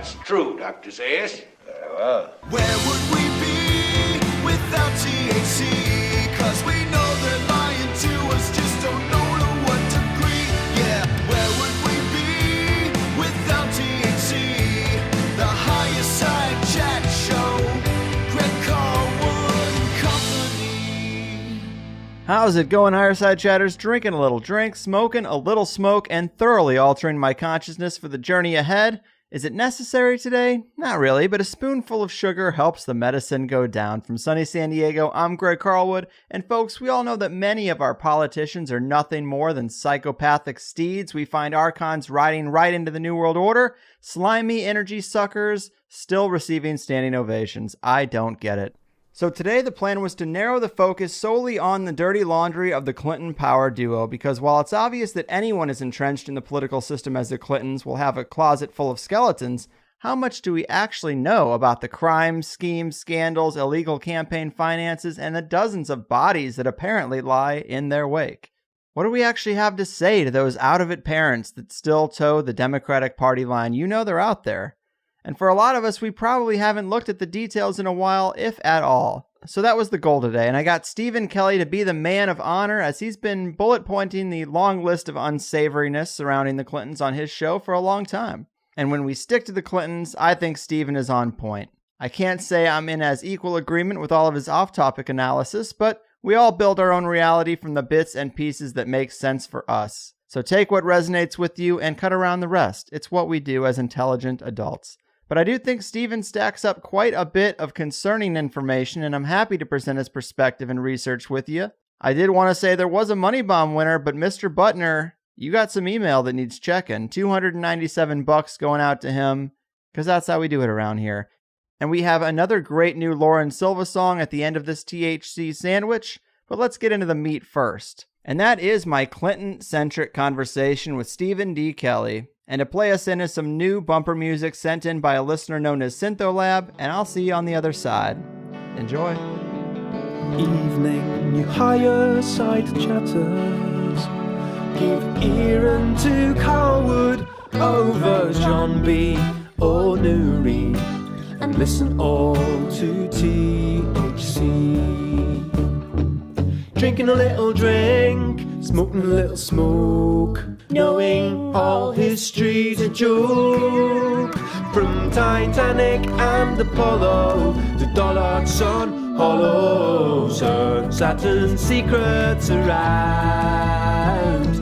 That's true, Dr. Zayas. Very well. Where would we be without THC? 'Cause we know they're lying to us, just don't know to what degree. Yeah, where would we be without THC? The Higherside Chat Show, Greg Carwood and Company. How's it going, Higherside Chatters? Drinking a little drink, smoking a little smoke, and thoroughly altering my consciousness for the journey ahead. Is it necessary today? Not really, but a spoonful of sugar helps the medicine go down. From sunny San Diego, I'm Greg Carlwood, and folks, we all know that many of our politicians are nothing more than psychopathic steeds we find archons riding right into the New World Order, slimy energy suckers, still receiving standing ovations. I don't get it. So today the plan was to narrow the focus solely on the dirty laundry of the Clinton power duo, because while it's obvious that anyone is entrenched in the political system as the Clintons will have a closet full of skeletons, how much do we actually know about the crimes, schemes, scandals, illegal campaign finances, and the dozens of bodies that apparently lie in their wake? What do we actually have to say to those out-of-it parents that still toe the Democratic Party line? You know they're out there. And for a lot of us, we probably haven't looked at the details in a while, if at all. So that was the goal today, and I got Stephen Kelley to be the man of honor, as he's been bullet pointing the long list of unsavoriness surrounding the Clintons on his show for a long time. And when we stick to the Clintons, I think Stephen is on point. I can't say I'm in as equal agreement with all of his off-topic analysis, but we all build our own reality from the bits and pieces that make sense for us. So take what resonates with you and cut around the rest. It's what we do as intelligent adults. But I do think Stephen stacks up quite a bit of concerning information, and I'm happy to present his perspective and research with you. I did want to say there was a money bomb winner, but Mr. Butner, you got some email that needs checking. $297 going out to him, because that's how we do it around here. And we have another great new Lauren Silva song at the end of this THC sandwich, but let's get into the meat first. And that is my Clinton-centric conversation with Stephen D. Kelley. And to play us in is some new bumper music sent in by a listener known as Syntholab, and I'll see you on the other side. Enjoy. Evening, you Higherside chatters, give ear unto Carwood over John B. or Nuri, and listen all to THC. Drinking a little drink, smoking a little smoke, knowing all history's a joke. From Titanic and Apollo to Dollard's on Hollows, Saturn's secrets around.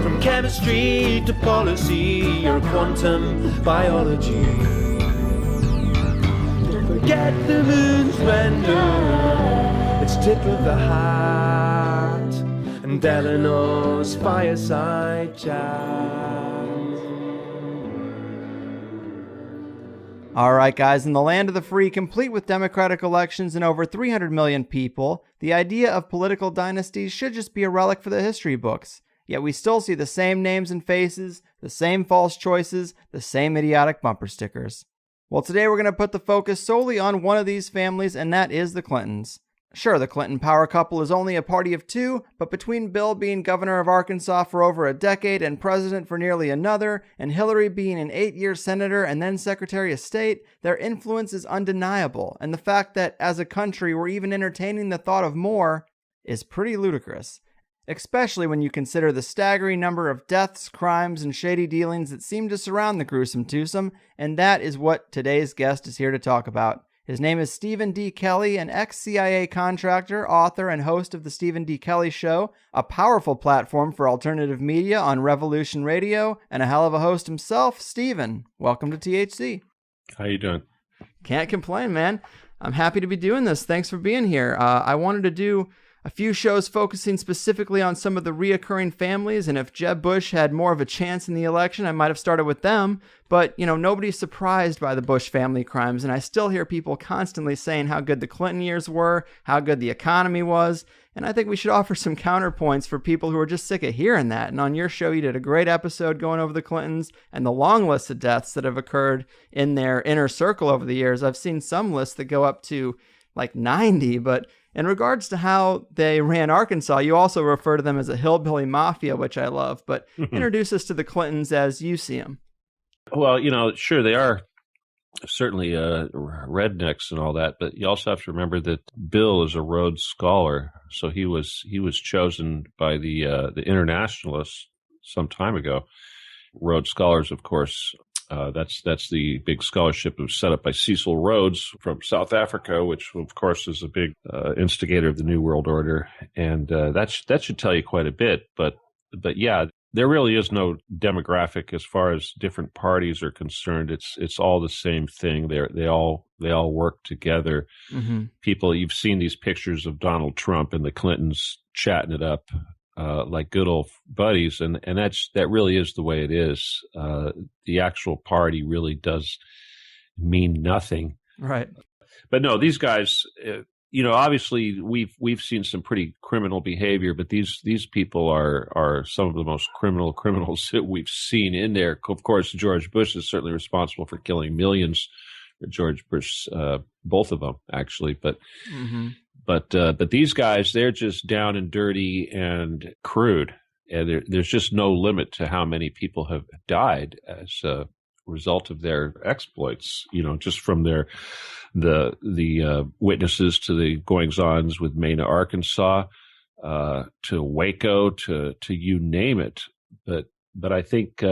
From chemistry to policy or quantum biology. Don't forget the moon's render, it's tip of the hat, and Eleanor's fireside chat. All right, guys, in the land of the free, complete with democratic elections and over 300 million people, the idea of political dynasties should just be a relic for the history books. Yet we still see the same names and faces, the same false choices, the same idiotic bumper stickers. Well, today we're going to put the focus solely on one of these families, and that is the Clintons. Sure, the Clinton power couple is only a party of two, but between Bill being governor of Arkansas for over a decade and president for nearly another, and Hillary being an 8-year senator and then Secretary of State, their influence is undeniable, and the fact that, as a country, we're even entertaining the thought of more is pretty ludicrous. Especially when you consider the staggering number of deaths, crimes, and shady dealings that seem to surround the gruesome twosome, and that is what today's guest is here to talk about. His name is Stephen D. Kelley, an ex-CIA contractor, author, and host of The Stephen D. Kelley Show, a powerful platform for alternative media on Revolution Radio, and a hell of a host himself. Stephen, welcome to THC. How you doing? Can't complain, man. I'm happy to be doing this. Thanks for being here. I wanted to do a few shows focusing specifically on some of the reoccurring families, and if Jeb Bush had more of a chance in the election, I might have started with them. But, nobody's surprised by the Bush family crimes, and I still hear people constantly saying how good the Clinton years were, how good the economy was, and I think we should offer some counterpoints for people who are just sick of hearing that. And on your show, you did a great episode going over the Clintons and the long list of deaths that have occurred in their inner circle over the years. I've seen some lists that go up to like 90, but in regards to how they ran Arkansas, you also refer to them as a hillbilly mafia, which I love. But introduce us to the Clintons as you see them. Well, sure, they are certainly rednecks and all that. But you also have to remember that Bill is a Rhodes Scholar, so he was chosen by the internationalists some time ago. Rhodes Scholars, of course, that's the big scholarship that was set up by Cecil Rhodes from South Africa, which of course is a big instigator of the New World Order, and that should tell you quite a bit. But yeah, there really is no demographic as far as different parties are concerned. It's all the same thing. They all work together. Mm-hmm. People, you've seen these pictures of Donald Trump and the Clintons chatting it up like good old buddies, and that really is the way it is. The actual party really does mean nothing, right? But no, these guys. Obviously we've seen some pretty criminal behavior, but these people are some of the most criminals that we've seen in there. Of course, George Bush is certainly responsible for killing millions. George Bush, both of them actually, but these guys, they're just down and dirty and crude, and there's just no limit to how many people have died as a result of their exploits. Just from the witnesses to the goings-ons with Mena, Arkansas, to Waco, to you name it. But I think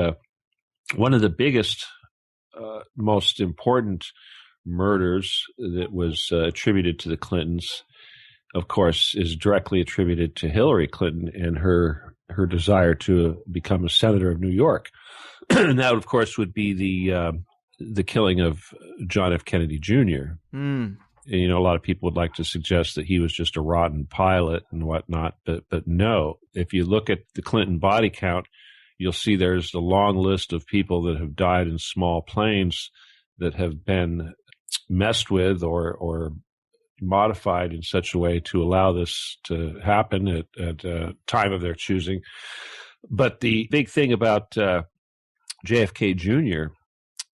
one of the biggest, most important murders that was attributed to the Clintons, of course, is directly attributed to Hillary Clinton and her desire to become a senator of New York. And that, of course, would be the killing of John F. Kennedy Jr. And, a lot of people would like to suggest that he was just a rotten pilot and whatnot, but no. If you look at the Clinton body count, you'll see there's a long list of people that have died in small planes that have been messed with or modified in such a way to allow this to happen at a time of their choosing. But the big thing about JFK Jr.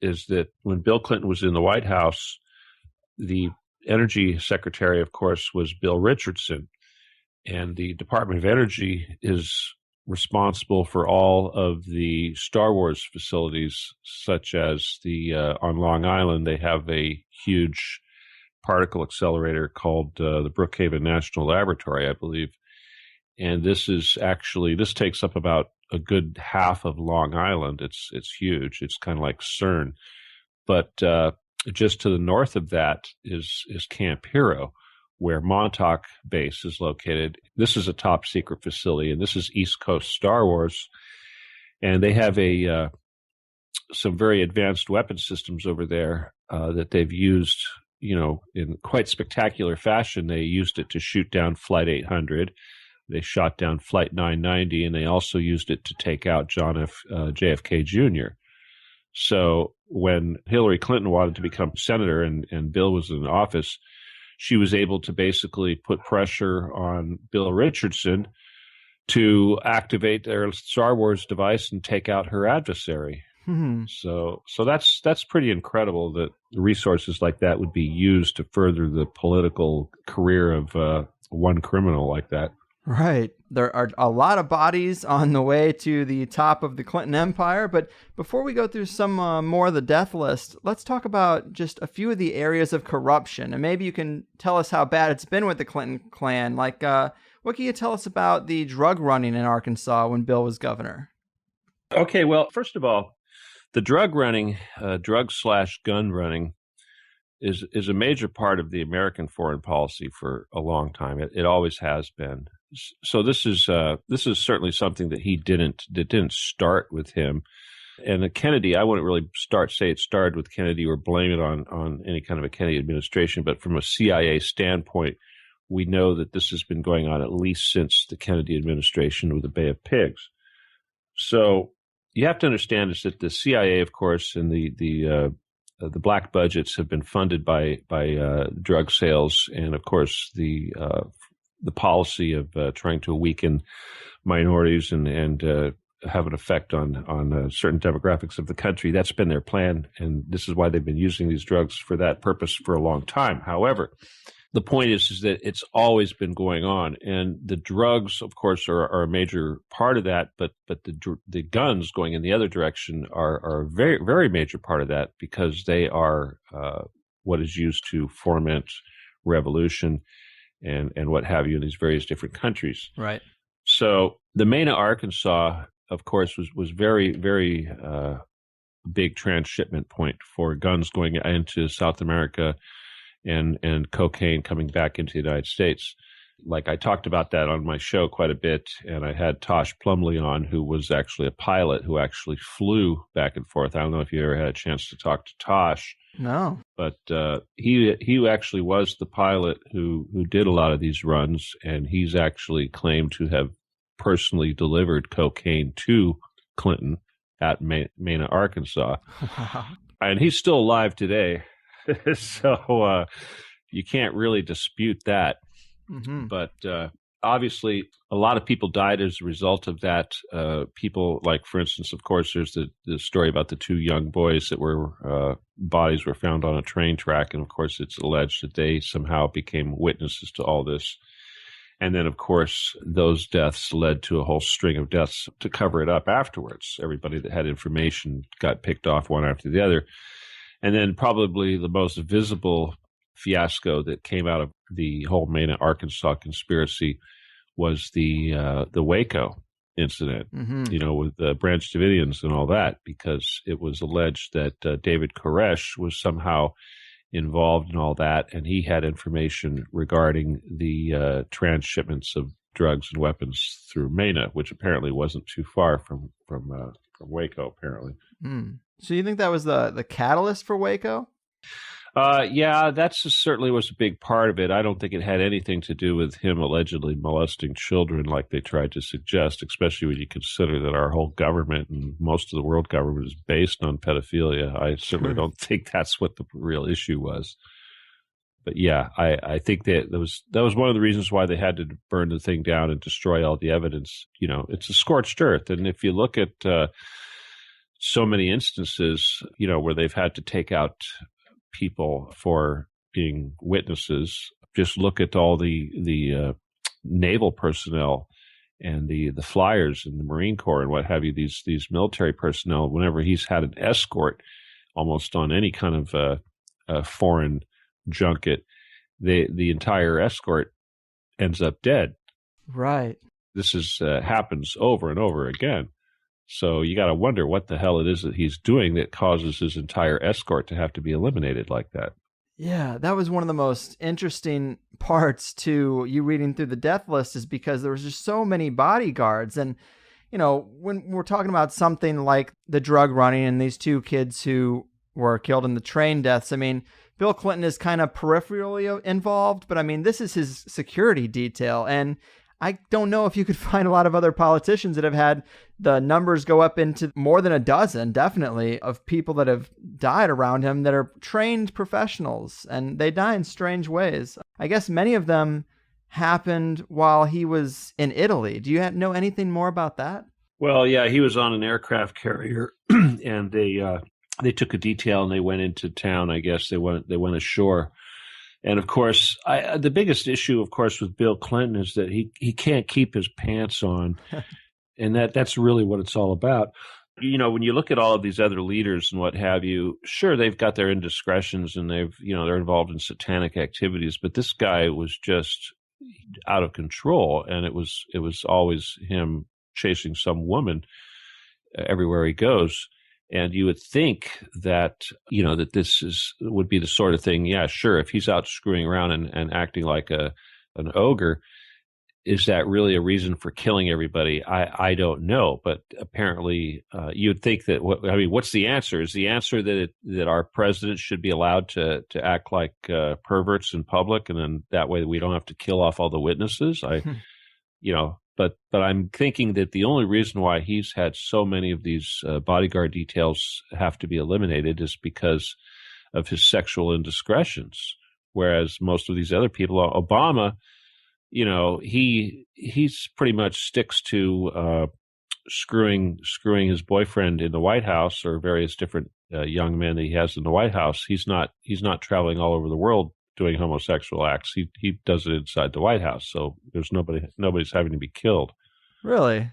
is that when Bill Clinton was in the White House, the Energy Secretary, of course, was Bill Richardson. And the Department of Energy is responsible for all of the Star Wars facilities, such as on Long Island, they have a huge particle accelerator called the Brookhaven National Laboratory, I believe. And this takes up about a good half of Long Island. It's huge. It's kind of like CERN. But just to the north of that is Camp Hero, where Montauk Base is located. This is a top secret facility, and this is East Coast Star Wars. And they have some very advanced weapon systems over there that they've used, in quite spectacular fashion. They used it to shoot down Flight 800. They shot down Flight 990, and they also used it to take out JFK Jr. So when Hillary Clinton wanted to become senator and Bill was in office, she was able to basically put pressure on Bill Richardson to activate their Star Wars device and take out her adversary. Mm-hmm. So that's pretty incredible that resources like that would be used to further the political career of one criminal like that. Right. There are a lot of bodies on the way to the top of the Clinton empire. But before we go through some more of the death list, let's talk about just a few of the areas of corruption. And maybe you can tell us how bad it's been with the Clinton clan. Like, what can you tell us about the drug running in Arkansas when Bill was governor? Okay, well, first of all, the drug running, drug/gun running, is a major part of the American foreign policy for a long time. It always has been. So this is certainly something that didn't start with him. And Kennedy, I wouldn't really say it started with Kennedy or blame it on any kind of a Kennedy administration. But from a CIA standpoint, we know that this has been going on at least since the Kennedy administration with the Bay of Pigs. So you have to understand is that the CIA, of course, and the black budgets have been funded by drug sales, and of course the policy of trying to weaken minorities and have an effect on certain demographics of the country. That's been their plan, and this is why they've been using these drugs for that purpose for a long time. However, the point is that it's always been going on, and the drugs, of course, are a major part of that. But the guns going in the other direction are a very, very major part of that, because they are what is used to foment revolution and what have you in these various different countries. Right. So the Mena, Arkansas, of course, was very, very big transshipment point for guns going into South America and cocaine coming back into the United States. Like, I talked about that on my show quite a bit, and I had Tosh Plumley on, who was actually a pilot who actually flew back and forth. I don't know if you ever had a chance to talk to Tosh. No. But he actually was the pilot who did a lot of these runs, and he's actually claimed to have personally delivered cocaine to Clinton at Mena, Arkansas. Wow. And he's still alive today. So you can't really dispute that. Mm-hmm. But obviously, a lot of people died as a result of that. People, like, for instance, of course, there's the story about the two young boys that were bodies were found on a train track. And, of course, it's alleged that they somehow became witnesses to all this. And then, of course, those deaths led to a whole string of deaths to cover it up afterwards. Everybody that had information got picked off one after the other. And then probably the most visible fiasco that came out of the whole Mena, Arkansas conspiracy was the Waco incident, Mm-hmm. with the Branch Davidians and all that, because it was alleged that David Koresh was somehow involved in all that, and he had information regarding the transshipments of drugs and weapons through Mena, which apparently wasn't too far from Waco, apparently. Mm. So you think that was the catalyst for Waco? Yeah, that certainly was a big part of it. I don't think it had anything to do with him allegedly molesting children like they tried to suggest, especially when you consider that our whole government and most of the world government is based on pedophilia. I certainly don't think that's what the real issue was. But yeah, I think that was one of the reasons why they had to burn the thing down and destroy all the evidence. It's a scorched earth. And if you look at so many instances, where they've had to take out people for being witnesses, just look at all the naval personnel and the flyers in the Marine Corps and what have you, these military personnel. Whenever he's had an escort almost on any kind of foreign junket, the entire escort ends up dead. Right. This happens over and over again. So you got to wonder what the hell it is that he's doing that causes his entire escort to have to be eliminated like that. Yeah, that was one of the most interesting parts to you reading through the death list, is because there was just so many bodyguards. And, when we're talking about something like the drug running and these two kids who were killed in the train deaths, I mean, Bill Clinton is kind of peripherally involved, but I mean, this is his security detail. And I don't know if you could find a lot of other politicians that have had the numbers go up into more than a dozen, definitely, of people that have died around him that are trained professionals, and they die in strange ways. I guess many of them happened while he was in Italy. Do you know anything more about that? Well, yeah, he was on an aircraft carrier, and they took a detail and they went into town. I guess they went ashore. And of course, the biggest issue, of course, with Bill Clinton is that he can't keep his pants on, and that's really what it's all about. When you look at all of these other leaders and what have you, sure, they've got their indiscretions and they're involved in satanic activities, but this guy was just out of control, and it was always him chasing some woman everywhere he goes. And you would think that, that this would be the sort of thing, yeah, sure, if he's out screwing around and acting like an ogre, is that really a reason for killing everybody? I don't know. But apparently you'd think that, what's the answer? Is the answer that our president should be allowed to act like perverts in public, and then that way we don't have to kill off all the witnesses? But I'm thinking that the only reason why he's had so many of these bodyguard details have to be eliminated is because of his sexual indiscretions. Whereas most of these other people, Obama, he's pretty much sticks to screwing his boyfriend in the White House, or various different young men that he has in the White House. He's not traveling all over the world doing homosexual acts. He does it inside the White House, so there's nobody's having to be killed. Really?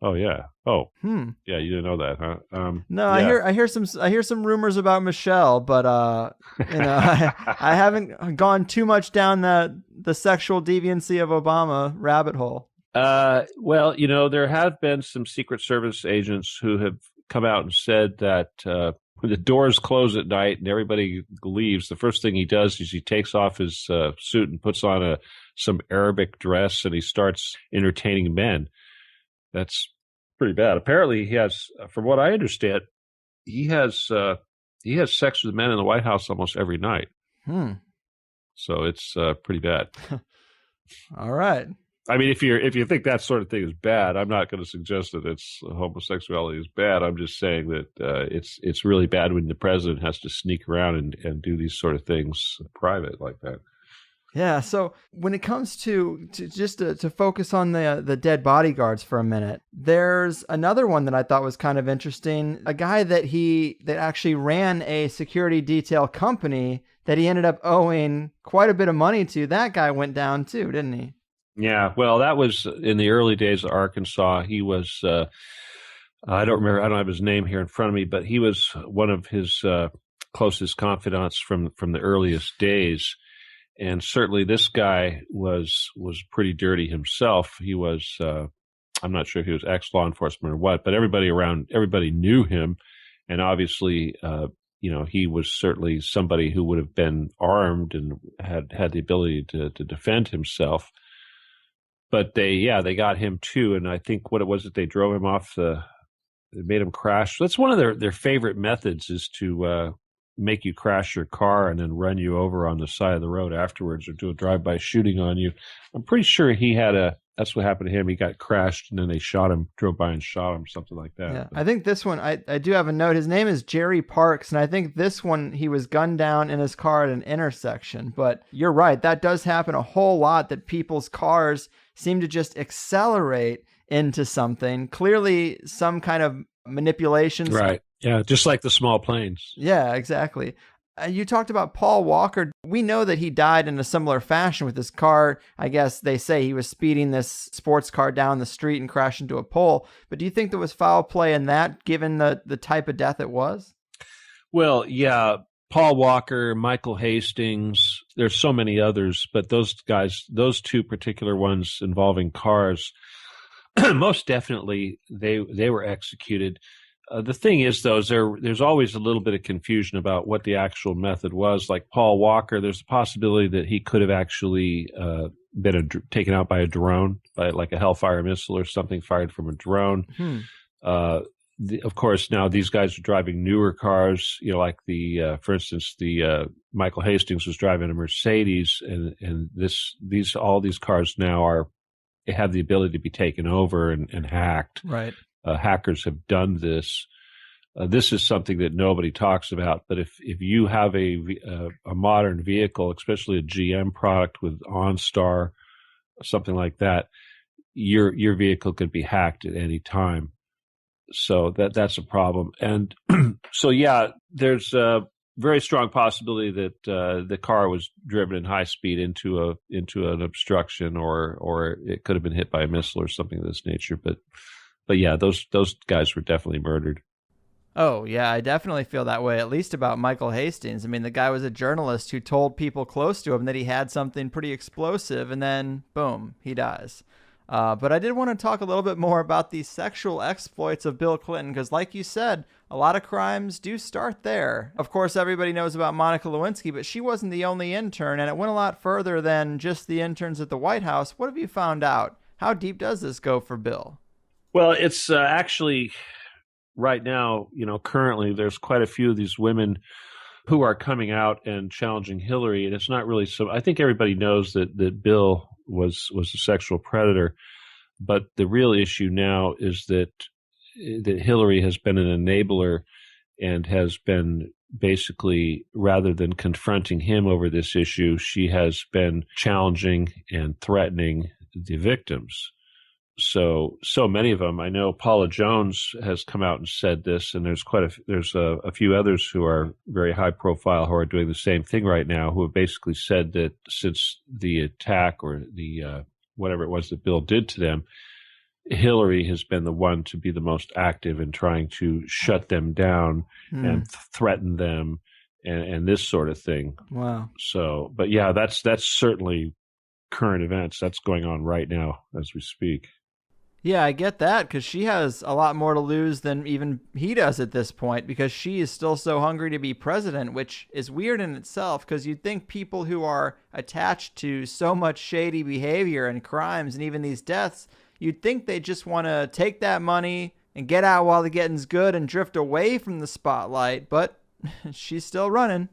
Oh yeah. Oh, Hmm. yeah. You didn't know that, huh? No, yeah. I hear some rumors about Michelle, but I haven't gone too much down the sexual deviancy of Obama rabbit hole. Well, there have been some Secret Service agents who have come out and said that when the doors close at night and everybody leaves, the first thing he does is he takes off his suit and puts on some Arabic dress, and he starts entertaining men. That's pretty bad. Apparently, he has, from what I understand, he has sex with men in the White House almost every night. So it's pretty bad. All right. I mean, if you think that sort of thing is bad, I'm not going to suggest that homosexuality is bad. I'm just saying that it's really bad when the president has to sneak around and do these sort of things private like that. Yeah. So when it comes to focus on the dead bodyguards for a minute, there's another one that I thought was kind of interesting. A guy that actually ran a security detail company that he ended up owing quite a bit of money to. That guy went down too, didn't he? Yeah, well, that was in the early days of Arkansas. He was, I don't remember, I don't have his name here in front of me, but he was one of his closest confidants from the earliest days. And certainly this guy was pretty dirty himself. He was, I'm not sure if he was ex-law enforcement or what, but everybody knew him. And obviously, he was certainly somebody who would have been armed and had the ability to defend himself. But they got him too, and I think what it was that they drove him off they made him crash. That's one of their favorite methods, is to make you crash your car and then run you over on the side of the road afterwards, or do a drive-by shooting on you. I'm pretty sure that's what happened to him. He got crashed and then they drove by and shot him, something like that. Yeah, I think this one, I do have a note. His name is Jerry Parks, and I think this one, he was gunned down in his car at an intersection. But you're right, that does happen a whole lot, that people's cars seem to just accelerate into something. Clearly some kind of manipulations. Right. Yeah, just like the small planes. Yeah, exactly. You talked about Paul Walker. We know that he died in a similar fashion with his car. I guess they say he was speeding this sports car down the street and crashed into a pole. But do you think there was foul play in that, given the type of death it was? Well, yeah. Paul Walker, Michael Hastings, there's so many others, but those guys, those two particular ones involving cars, most definitely they were executed. The thing is, though, there's always a little bit of confusion about what the actual method was. Like Paul Walker, there's a possibility that he could have actually been taken out by a drone, by like a Hellfire missile or something fired from a drone. Of course, now these guys are driving newer cars, like for instance, Michael Hastings was driving a Mercedes, and all these cars now have the ability to be taken over and hacked. Right. Hackers have done this. This is something that nobody talks about. But if you have a modern vehicle, especially a GM product with OnStar, something like that, your vehicle could be hacked at any time. So that's a problem. And so, yeah, there's a very strong possibility that the car was driven in high speed into an obstruction, or it could have been hit by a missile or something of this nature. But yeah, those guys were definitely murdered. Oh, yeah, I definitely feel that way, at least about Michael Hastings. I mean, the guy was a journalist who told people close to him that he had something pretty explosive, and then, boom, he dies. But I did want to talk a little bit more about the sexual exploits of Bill Clinton, because like you said, a lot of crimes do start there. Of course, everybody knows about Monica Lewinsky, but she wasn't the only intern, and it went a lot further than just the interns at the White House. What have you found out? How deep does this go for Bill? Well, it's actually right now, currently there's quite a few of these women who are coming out and challenging Hillary. And it's not really so. I think everybody knows that Bill was a sexual predator. But the real issue now is that Hillary has been an enabler and has been basically, rather than confronting him over this issue, she has been challenging and threatening the victims. so many of them. I know Paula Jones has come out and said this, and there's a few others who are very high profile who are doing the same thing right now, who have basically said that since the attack or the whatever it was that Bill did to them, Hillary has been the one to be the most active in trying to shut them down and threaten them and this sort of thing. Wow. So, but yeah, that's certainly current events. That's going on right now as we speak. Yeah, I get that, because she has a lot more to lose than even he does at this point, because she is still so hungry to be president, which is weird in itself, because you'd think people who are attached to so much shady behavior and crimes and even these deaths, you'd think they just want to take that money and get out while the getting's good and drift away from the spotlight, but she's still running.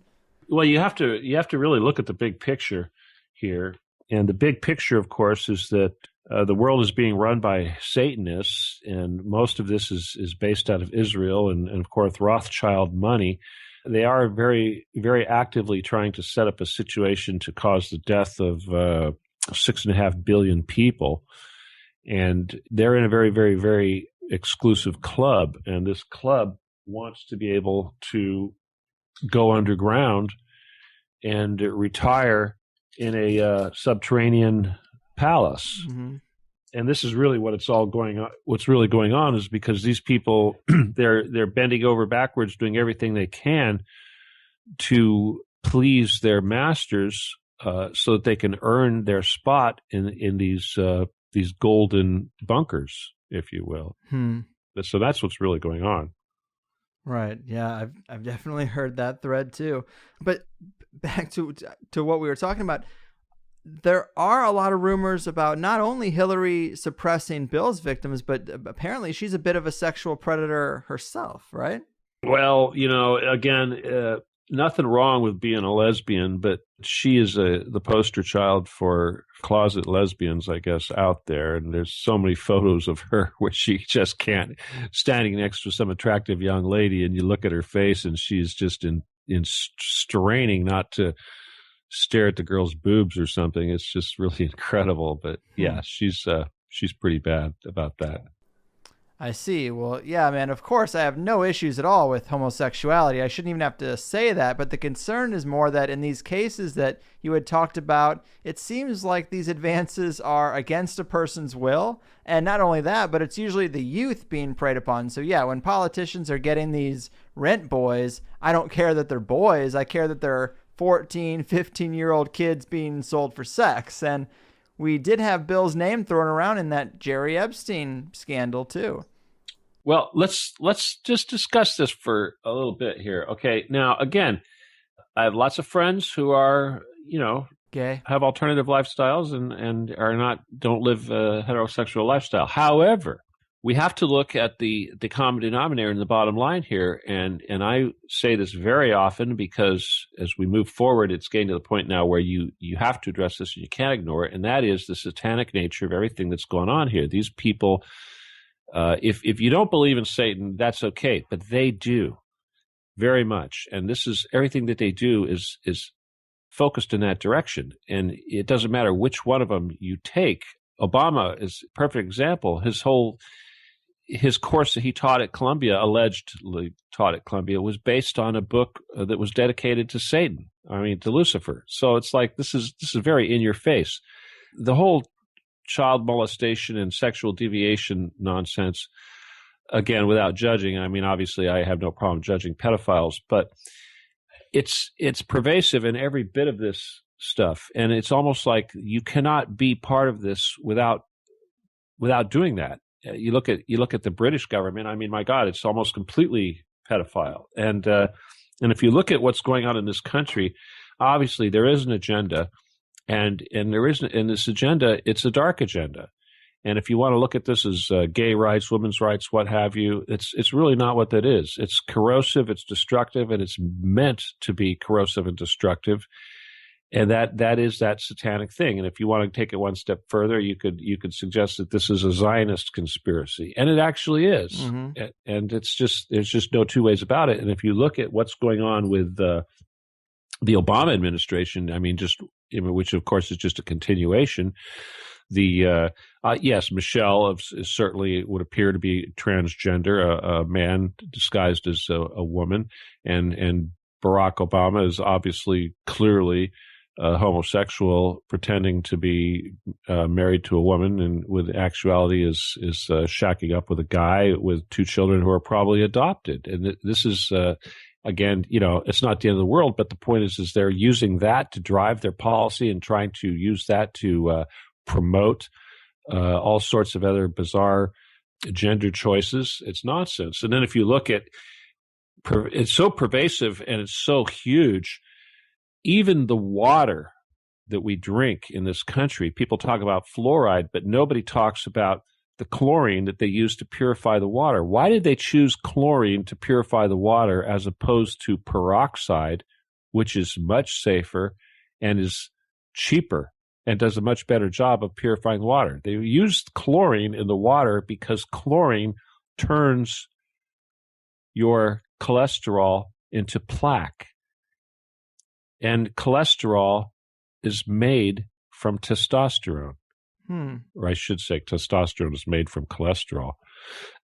Well, you have to really look at the big picture here. And the big picture, of course, is that the world is being run by Satanists, and most of this is based out of Israel and, of course, Rothschild money. They are very, very actively trying to set up a situation to cause the death of 6.5 billion people. And they're in a very, very, very exclusive club. And this club wants to be able to go underground and retire in a subterranean palace. Mm-hmm. And this is really what's really going on is because these people, they're bending over backwards, doing everything they can to please their masters so that they can earn their spot in these golden bunkers, if you will. So that's what's really going on. Right. Yeah, I've definitely heard that thread too. But back to what we were talking about, there are a lot of rumors about not only Hillary suppressing Bill's victims, but apparently she's a bit of a sexual predator herself, right? Well, again, nothing wrong with being a lesbian, but she is the poster child for closet lesbians, I guess, out there. And there's so many photos of her where she just can't, standing next to some attractive young lady, and you look at her face and she's just in straining not to stare at the girl's boobs or something. It's just really incredible. But yeah, she's pretty bad about that. I see. Well, yeah, man, of course I have no issues at all with homosexuality. I shouldn't even have to say that, but the concern is more that in these cases that you had talked about, it seems like these advances are against a person's will. And not only that, but it's usually the youth being preyed upon. So yeah, when politicians are getting these rent boys, I don't care that they're boys. I care that they're 14, 15-year-old kids being sold for sex. And we did have Bill's name thrown around in that Jerry Epstein scandal too. Well, let's just discuss this for a little bit here. Okay. Now, again, I have lots of friends who are, gay, have alternative lifestyles and don't live a heterosexual lifestyle. However, we have to look at the common denominator in the bottom line here. And I say this very often because as we move forward, it's getting to the point now where you have to address this and you can't ignore it. And that is the satanic nature of everything that's going on here. These people, if you don't believe in Satan, that's okay, but they do very much. And this is everything that they do is focused in that direction. And it doesn't matter which one of them you take. Obama is a perfect example. His course that he taught at Columbia, allegedly taught at Columbia, was based on a book that was dedicated to Satan. To Lucifer. So it's like this is very in your face. The whole child molestation and sexual deviation nonsense. Again, without judging. Obviously, I have no problem judging pedophiles, but it's pervasive in every bit of this stuff, and it's almost like you cannot be part of this without doing that. You look at the British government. My God, it's almost completely pedophile. And if you look at what's going on in this country, obviously there is an agenda, and there isn't in this agenda. It's a dark agenda. And if you want to look at this as gay rights, women's rights, what have you, it's really not what that is. It's corrosive, it's destructive, and it's meant to be corrosive and destructive. And that is that satanic thing. And if you want to take it one step further, you could suggest that this is a Zionist conspiracy, and it actually is. Mm-hmm. And there's just no two ways about it. And if you look at what's going on with the Obama administration, which of course is just a continuation, Yes, Michelle is certainly would appear to be transgender, a man disguised as a woman, and Barack Obama is obviously clearly homosexual, pretending to be married to a woman, and with actuality is shacking up with a guy with 2 children who are probably adopted. And this is again, it's not the end of the world, but the point is they're using that to drive their policy and trying to use that to promote all sorts of other bizarre gender choices. It's nonsense. And then if you look at, it's so pervasive and it's so huge. Even the water that we drink in this country, people talk about fluoride, but nobody talks about the chlorine that they use to purify the water. Why did they choose chlorine to purify the water as opposed to peroxide, which is much safer and is cheaper and does a much better job of purifying water? They used chlorine in the water because chlorine turns your cholesterol into plaque. And cholesterol is made from testosterone. Or I should say testosterone is made from cholesterol.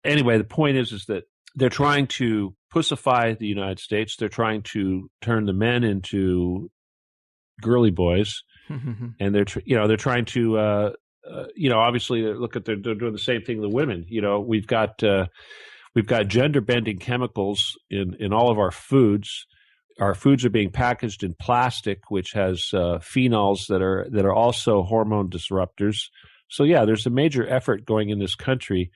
Anyway, the point is that they're trying to pussify the United States. They're trying to turn the men into girly boys. And they're trying to, obviously they're doing the same thing to the women. We've got gender bending chemicals in all of our foods. Our foods are being packaged in plastic, which has phenols that are also hormone disruptors. So yeah, there's a major effort going in this country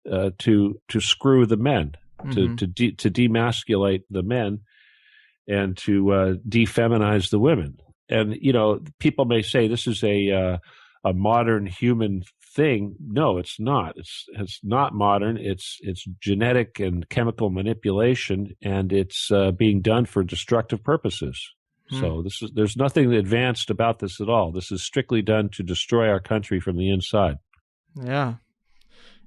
to screw the men, to demasculate the men, and to defeminize the women. And people may say this is a modern human thing. No, it's not. It's not modern. It's genetic and chemical manipulation, and it's being done for destructive purposes. So there's nothing advanced about this at all. This is strictly done to destroy our country from the inside. Yeah.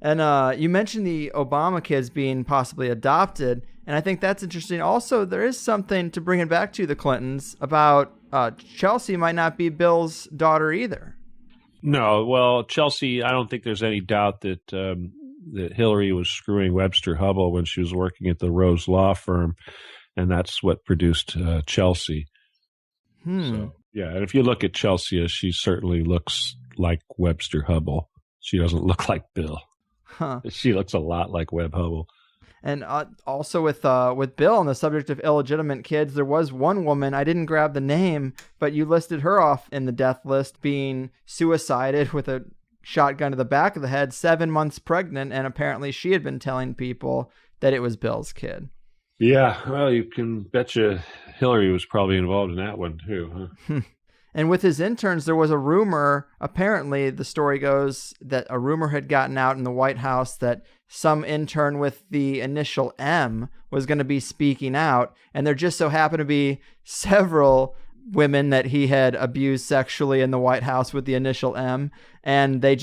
And you mentioned the Obama kids being possibly adopted, and I think that's interesting. Also, there is something to bring it back to the Clintons about Chelsea might not be Bill's daughter either. No, well, Chelsea, I don't think there's any doubt that Hillary was screwing Webster Hubbell when she was working at the Rhodes law firm, and that's what produced Chelsea. So, yeah, and if you look at Chelsea, she certainly looks like Webster Hubbell. She doesn't look like Bill. She looks a lot like Webb Hubbell. And also with Bill on the subject of illegitimate kids, there was one woman, I didn't grab the name, but you listed her off in the death list being suicided with a shotgun to the back of the head, 7 months pregnant, and apparently she had been telling people that it was Bill's kid. Yeah, well, you can betcha Hillary was probably involved in that one too, huh? And with his interns, there was a rumor, apparently the story goes that a rumor had gotten out in the White House that some intern with the initial M was going to be speaking out. And there just so happened to be several women that he had abused sexually in the White House with the initial M. And they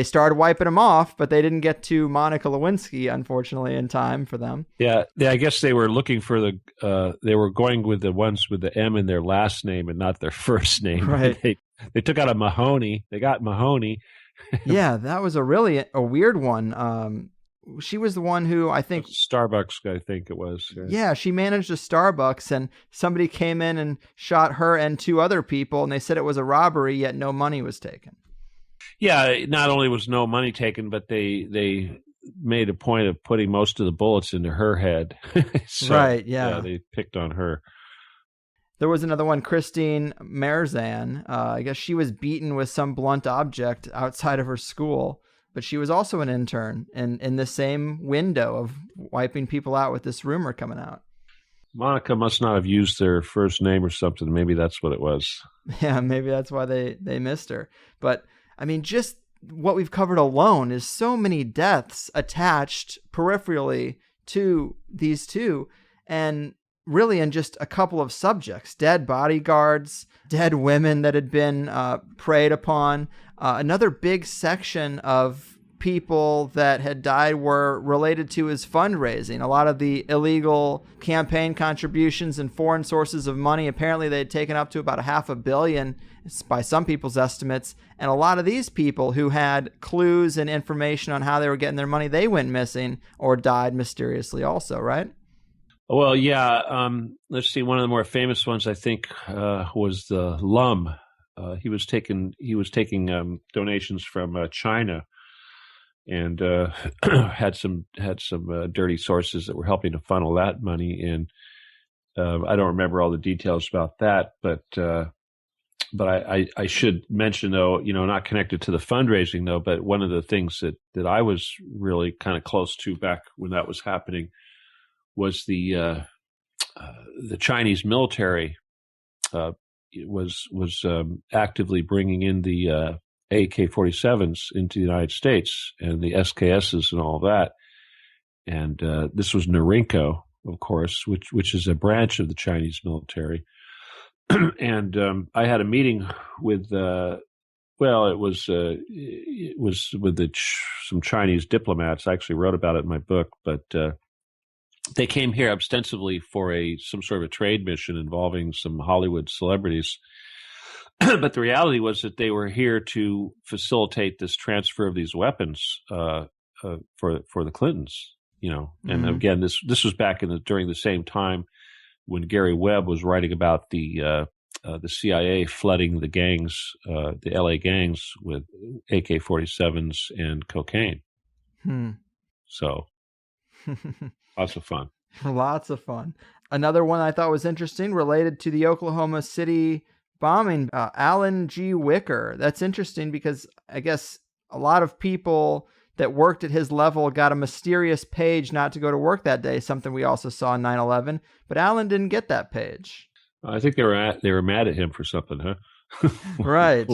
started wiping him off, but they didn't get to Monica Lewinsky, unfortunately, in time for them. Yeah, I guess they were looking for they were going with the ones with the M in their last name and not their first name. Right. They took out a Mahoney. They got Mahoney. Yeah, that was a weird one. She was the one who I think Starbucks, I think it was. Yeah, she managed a Starbucks, and somebody came in and shot her and 2 other people, and they said it was a robbery, yet no money was taken. Yeah, not only was no money taken, but they made a point of putting most of the bullets into her head. So, right, yeah. They picked on her. There was another one, Christine Merzan. I guess she was beaten with some blunt object outside of her school, but she was also an intern in the same window of wiping people out with this rumor coming out. Monica must not have used their first name or something. Maybe that's what it was. Yeah, maybe that's why they missed her. But, I mean, just what we've covered alone is so many deaths attached peripherally to these two, and really in just a couple of subjects: dead bodyguards, dead women that had been preyed upon. Another big section of people that had died were related to his fundraising. A lot of the illegal campaign contributions and foreign sources of money, apparently they had taken up to about $500 million by some people's estimates. And a lot of these people who had clues and information on how they were getting their money, they went missing or died mysteriously also, right? Well, yeah. Let's see. One of the more famous ones, I think, was the Lum. He was taking donations from China, and had some dirty sources that were helping to funnel that money in. I don't remember all the details about that, but I should mention, though, not connected to the fundraising, though, but one of the things that I was really kind of close to back when that was happening was the Chinese military was actively bringing in the AK-47s into the United States and the SKSs and all that. And this was Norinco, of course, which is a branch of the Chinese military. And I had a meeting with, it was with some Chinese diplomats. I actually wrote about it in my book, but they came here ostensibly for some sort of a trade mission involving some Hollywood celebrities. But the reality was that they were here to facilitate this transfer of these weapons for the Clintons. And again, this was back during the same time when Gary Webb was writing about the CIA flooding the gangs, the LA gangs, with AK-47s and cocaine. So lots of fun. Lots of fun. Another one I thought was interesting related to the Oklahoma City bombing, Alan G. Wicker. That's interesting because I guess a lot of people that worked at his level got a mysterious page not to go to work that day, something we also saw in 9/11, but Alan didn't get that page. I think they were mad at him for something, huh? Right.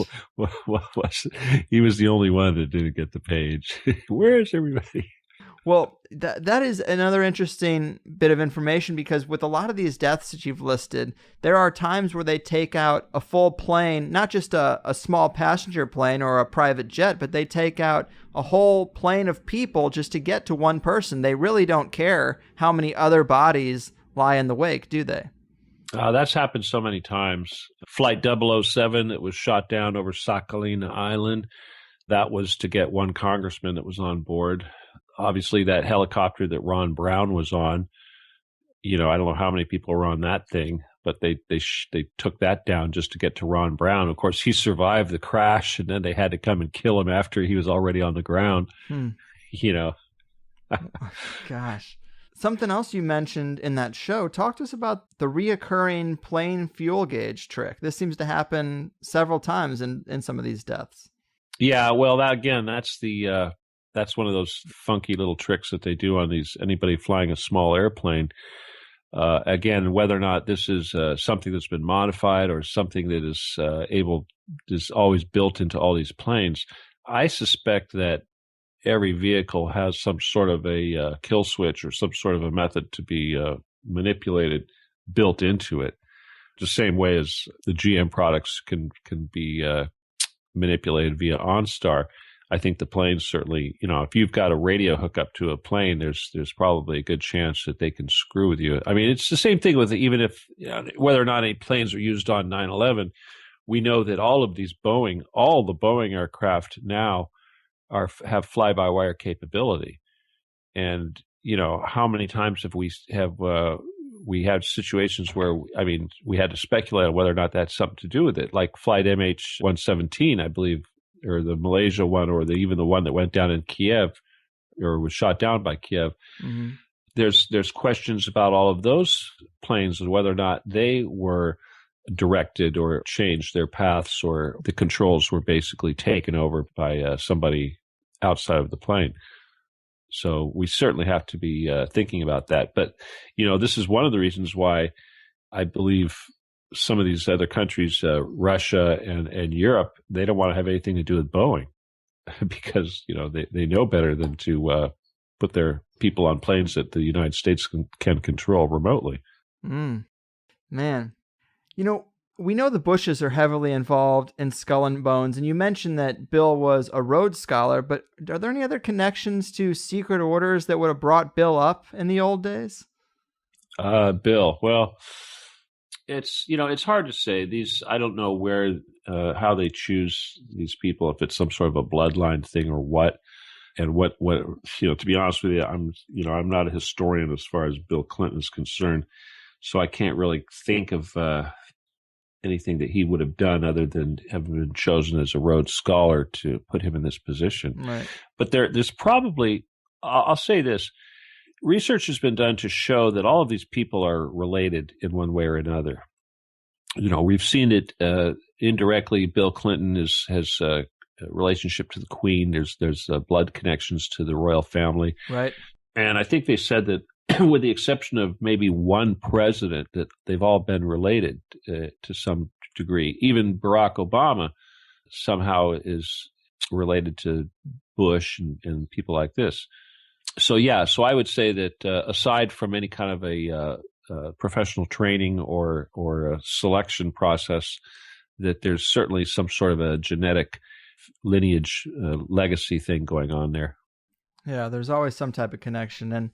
He was the only one that didn't get the page. Where's everybody? Well, that is another interesting bit of information because with a lot of these deaths that you've listed, there are times where they take out a full plane, not just a small passenger plane or a private jet, but they take out a whole plane of people just to get to one person. They really don't care how many other bodies lie in the wake, do they? That's happened so many times. Flight 007 that was shot down over Sakhalin Island, that was to get one congressman that was on board. Obviously, that helicopter that Ron Brown was on, I don't know how many people were on that thing, but they took that down just to get to Ron Brown. Of course, he survived the crash, and then they had to come and kill him after he was already on the ground. Gosh. Something else you mentioned in that show, talk to us about the reoccurring plane fuel gauge trick. This seems to happen several times in some of these deaths. Yeah, well, that's one of those funky little tricks that they do on anybody flying a small airplane. Again, whether or not this is something that's been modified or something that is always built into all these planes, I suspect that every vehicle has some sort of a kill switch or some sort of a method to be manipulated built into it. The same way as the GM products can be manipulated via OnStar. I think the planes certainly, if you've got a radio hookup to a plane, there's probably a good chance that they can screw with you. I mean, it's the same thing with even if whether or not any planes are used on 9/11, we know that all the Boeing aircraft now have fly-by-wire capability. And, how many times have we had situations where, we had to speculate on whether or not that's something to do with it, like flight MH117, I believe, or the Malaysia one, or even the one that went down in Kiev or was shot down by Kiev. Mm-hmm. There's questions about all of those planes and whether or not they were directed or changed their paths, or the controls were basically taken over by somebody outside of the plane. So we certainly have to be thinking about that. But, this is one of the reasons why I believe some of these other countries, Russia and Europe, they don't want to have anything to do with Boeing because, they know better than to put their people on planes that the United States can control remotely. Man. we know the Bushes are heavily involved in Skull and Bones, and you mentioned that Bill was a Rhodes Scholar, but are there any other connections to secret orders that would have brought Bill up in the old days? Bill, well, it's hard to say. I don't know how they choose these people, if it's some sort of a bloodline thing or what. And what to be honest with you, I'm not a historian as far as Bill Clinton is concerned, so I can't really think of anything that he would have done other than have been chosen as a Rhodes Scholar to put him in this position. Right. But there's probably, I'll say this, research has been done to show that all of these people are related in one way or another. We've seen it indirectly. Bill Clinton has a relationship to the Queen. There's blood connections to the royal family. Right. And I think they said that with the exception of maybe one president, that they've all been related to some degree. Even Barack Obama somehow is related to Bush and people like this. So I would say that aside from any kind of a professional training or a selection process, that there's certainly some sort of a genetic lineage legacy thing going on there. Yeah, there's always some type of connection. And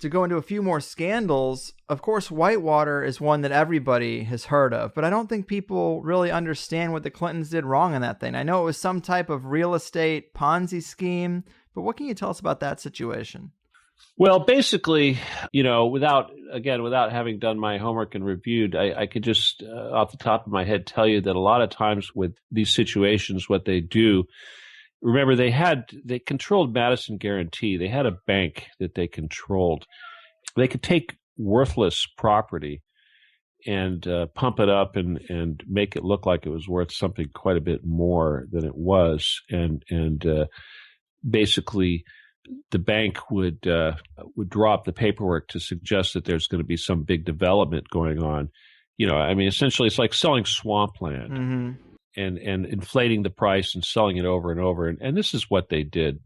to go into a few more scandals, of course, Whitewater is one that everybody has heard of, but I don't think people really understand what the Clintons did wrong in that thing. I know it was some type of real estate Ponzi scheme, but what can you tell us about that situation? Well, basically, without having done my homework and reviewed, I could just, off the top of my head, tell you that a lot of times with these situations, what they do, remember, they controlled Madison Guarantee. They had a bank that they controlled. They could take worthless property and pump it up and make it look like it was worth something quite a bit more than it was. And basically, the bank would draw up the paperwork to suggest that there's going to be some big development going on. Essentially, it's like selling swampland. Mm-hmm. And inflating the price and selling it over and over. And this is what they did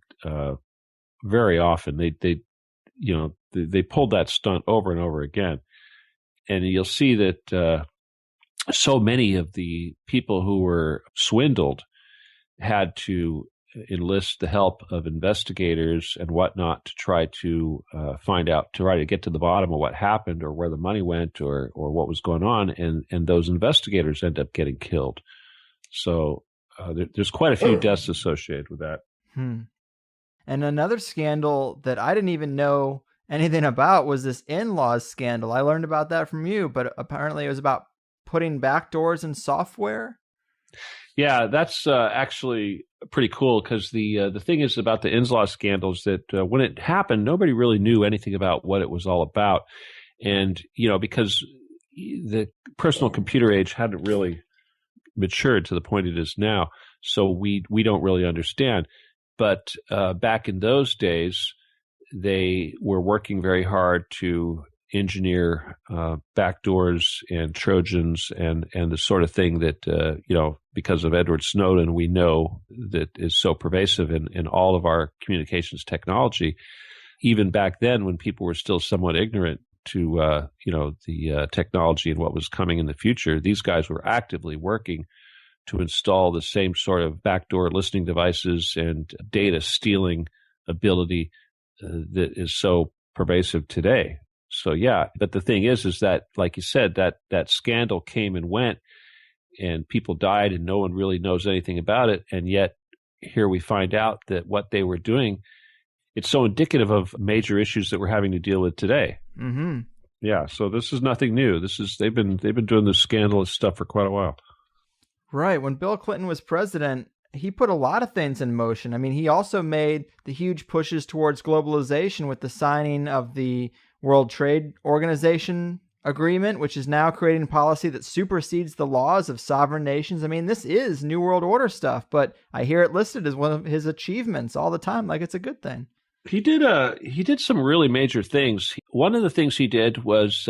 very often. They pulled that stunt over and over again. And you'll see that so many of the people who were swindled had to enlist the help of investigators and whatnot to try to get to the bottom of what happened or where the money went or what was going on. And those investigators end up getting killed. So there's quite a few deaths associated with that. And another scandal that I didn't even know anything about was this Inlaws Scandal. I learned about that from you, but apparently it was about putting backdoors in software. Yeah, that's actually pretty cool because the thing is about the Inlaws Scandals that when it happened, nobody really knew anything about what it was all about. And, because the personal computer age hadn't really matured to the point it is now, so we don't really understand. But back in those days, they were working very hard to engineer backdoors and Trojans and the sort of thing that because of Edward Snowden, we know that is so pervasive in all of our communications technology. Even back then, when people were still somewhat ignorant to the technology and what was coming in the future, these guys were actively working to install the same sort of backdoor listening devices and data stealing ability that is so pervasive today. So yeah, but the thing is that, like you said, that scandal came and went, and people died, and no one really knows anything about it. And yet, here we find out that what they were doing, it's so indicative of major issues that we're having to deal with today. Mm-hmm. Yeah, so this is nothing new. They've been doing this scandalous stuff for quite a while. Right. When Bill Clinton was president, he put a lot of things in motion. I mean, he also made the huge pushes towards globalization with the signing of the World Trade Organization agreement, which is now creating policy that supersedes the laws of sovereign nations. I mean, this is New World Order stuff, but I hear it listed as one of his achievements all the time, like it's a good thing. He did some really major things. One of the things he did was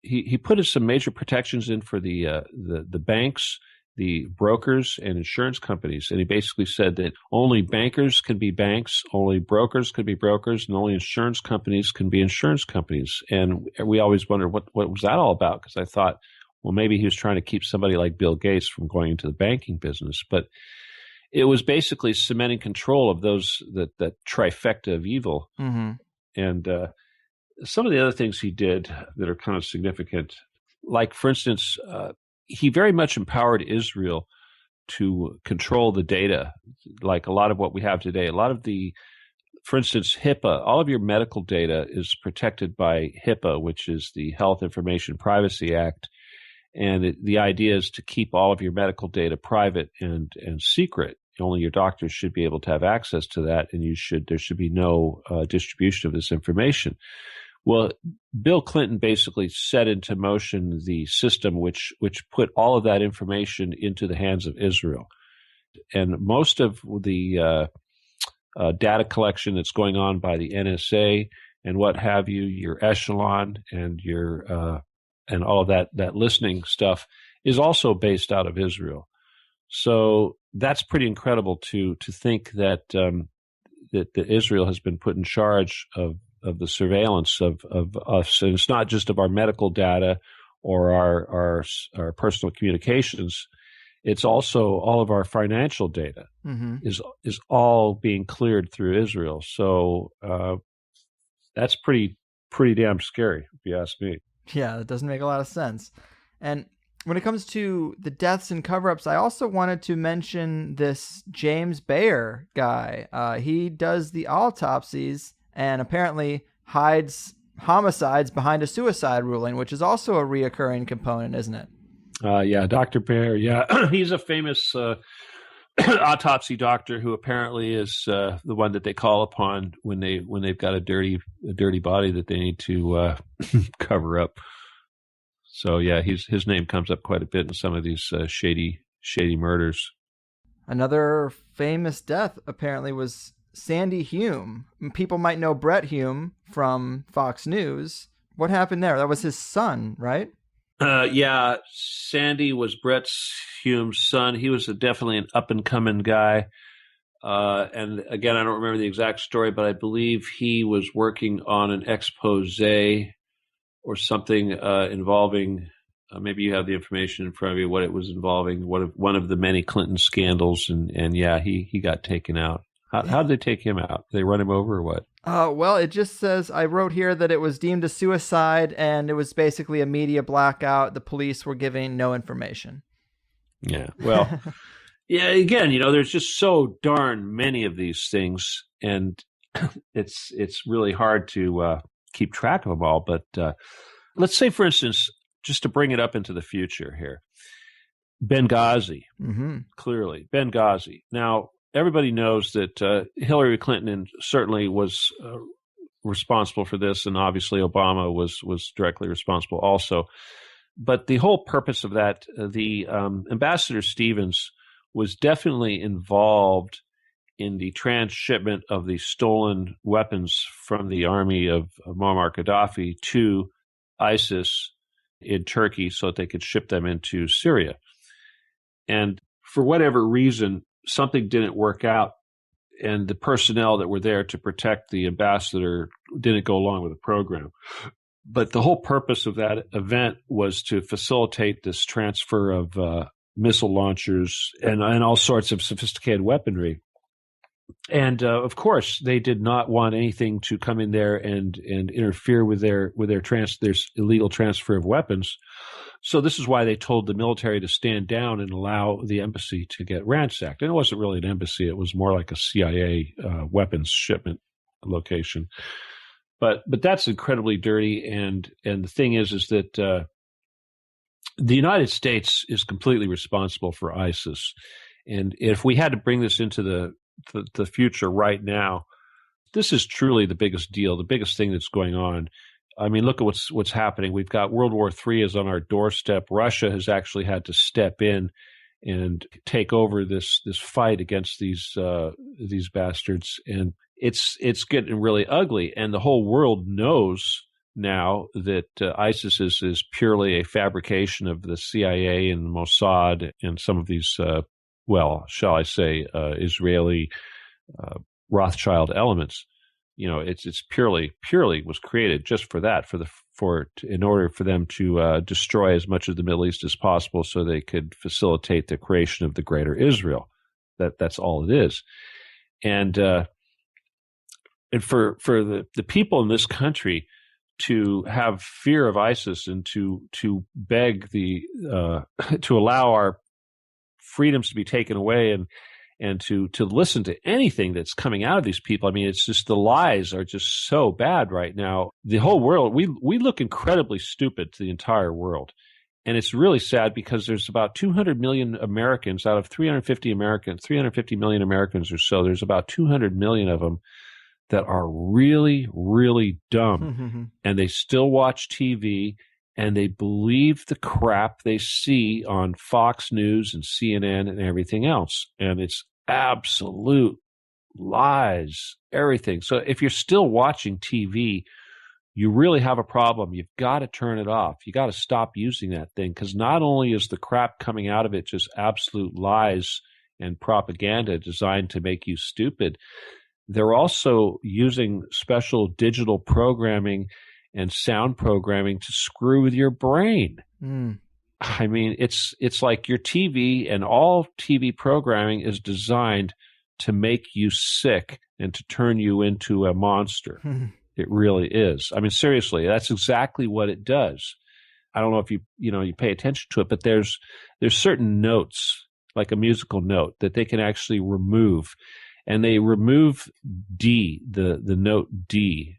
he put some major protections in for the banks, the brokers, and insurance companies. And he basically said that only bankers can be banks, only brokers can be brokers, and only insurance companies can be insurance companies. And we always wondered what was that all about? Because I thought, well, maybe he was trying to keep somebody like Bill Gates from going into the banking business. But it was basically cementing control of that trifecta of evil. Mm-hmm. And some of the other things he did that are kind of significant, like, for instance, he very much empowered Israel to control the data, like a lot of what we have today. A lot of for instance, HIPAA, all of your medical data is protected by HIPAA, which is the Health Information Privacy Act. And the idea is to keep all of your medical data private and secret. Only your doctors should be able to have access to that, and there should be no distribution of this information. Well, Bill Clinton basically set into motion the system which put all of that information into the hands of Israel. And most of the data collection that's going on by the NSA and what have you, your Echelon and your and all of that listening stuff is also based out of Israel. So that's pretty incredible to think that that Israel has been put in charge of the surveillance of us, and it's not just of our medical data or our personal communications. It's also all of our financial data is all being cleared through Israel. So that's pretty damn scary, if you ask me. Yeah, that doesn't make a lot of sense. And when it comes to the deaths and cover-ups, I also wanted to mention this James Bayer guy. He does the autopsies and apparently hides homicides behind a suicide ruling, which is also a reoccurring component, isn't it? Yeah, Dr. Pere. Yeah, he's a famous autopsy doctor who apparently is the one that they call upon when they've got a dirty body that they need to cover up. So yeah, his name comes up quite a bit in some of these shady murders. Another famous death apparently was Sandy Hume. People might know Brett Hume from Fox News. What happened there? That was his son, right? Yeah, Sandy was Brett Hume's son. He was definitely an up-and-coming guy. And again, I don't remember the exact story, but I believe he was working on an expose or something involving, maybe you have the information in front of you, what it was involving, one of the many Clinton scandals. And yeah, he got taken out. How did they take him out? Did they run him over or what? Well, it just says, I wrote here that it was deemed a suicide and it was basically a media blackout. The police were giving no information. Yeah, well, yeah, again, there's just so darn many of these things, and it's really hard to keep track of them all. But let's say, for instance, just to bring it up into the future here, Benghazi, clearly, Benghazi. Now, everybody knows that Hillary Clinton certainly was responsible for this, and obviously Obama was directly responsible also. But the whole purpose of that, the Ambassador Stevens was definitely involved in the transshipment of the stolen weapons from the army of Muammar Gaddafi to ISIS in Turkey so that they could ship them into Syria. And for whatever reason, something didn't work out, and the personnel that were there to protect the ambassador didn't go along with the program. But the whole purpose of that event was to facilitate this transfer of missile launchers and all sorts of sophisticated weaponry. And of course, they did not want anything to come in there and interfere with their illegal transfer of weapons. So this is why they told the military to stand down and allow the embassy to get ransacked. And it wasn't really an embassy; it was more like a CIA weapons shipment location. But that's incredibly dirty. And the thing is that the United States is completely responsible for ISIS. And if we had to bring this into the future right now, this is truly the biggest deal, the biggest thing that's going on. I mean, look at what's happening. We've got World War III is on our doorstep. Russia has actually had to step in and take over this fight against these bastards, and it's getting really ugly. And the whole world knows now that ISIS is purely a fabrication of the CIA and Mossad and some of these, shall I say, Israeli Rothschild elements. It's purely was created just for that, for in order for them to destroy as much of the Middle East as possible, so they could facilitate the creation of the Greater Israel. That's all it is, and for the people in this country to have fear of ISIS and to beg to allow our freedoms to be taken away and to listen to anything that's coming out of these people. I mean, it's just the lies are just so bad right now. The whole world, we look incredibly stupid to the entire world. And it's really sad because there's about 200 million Americans out of 350 million Americans or so. There's about 200 million of them that are really, really dumb. And they still watch TV and they believe the crap they see on Fox News and CNN and everything else. And it's absolute lies, everything. So if you're still watching TV, you really have a problem. You've got to turn it off. You got to stop using that thing, because not only is the crap coming out of it just absolute lies and propaganda designed to make you stupid, they're also using special digital programming and sound programming to screw with your brain. I mean, it's like your TV and all TV programming is designed to make you sick and to turn you into a monster. It really is. I mean, seriously, that's exactly what it does. I don't know if you pay attention to it, but there's certain notes, like a musical note, that they can actually remove, and they remove D, the note D,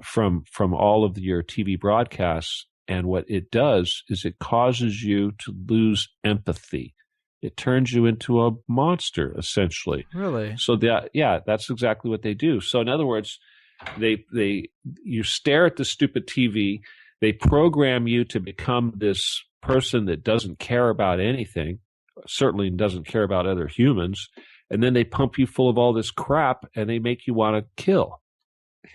from all of your TV broadcasts. And what it does is it causes you to lose empathy. It turns you into a monster, essentially. Really? So that's exactly what they do. So in other words, you stare at the stupid TV, they program you to become this person that doesn't care about anything, certainly doesn't care about other humans, and then they pump you full of all this crap and they make you want to kill.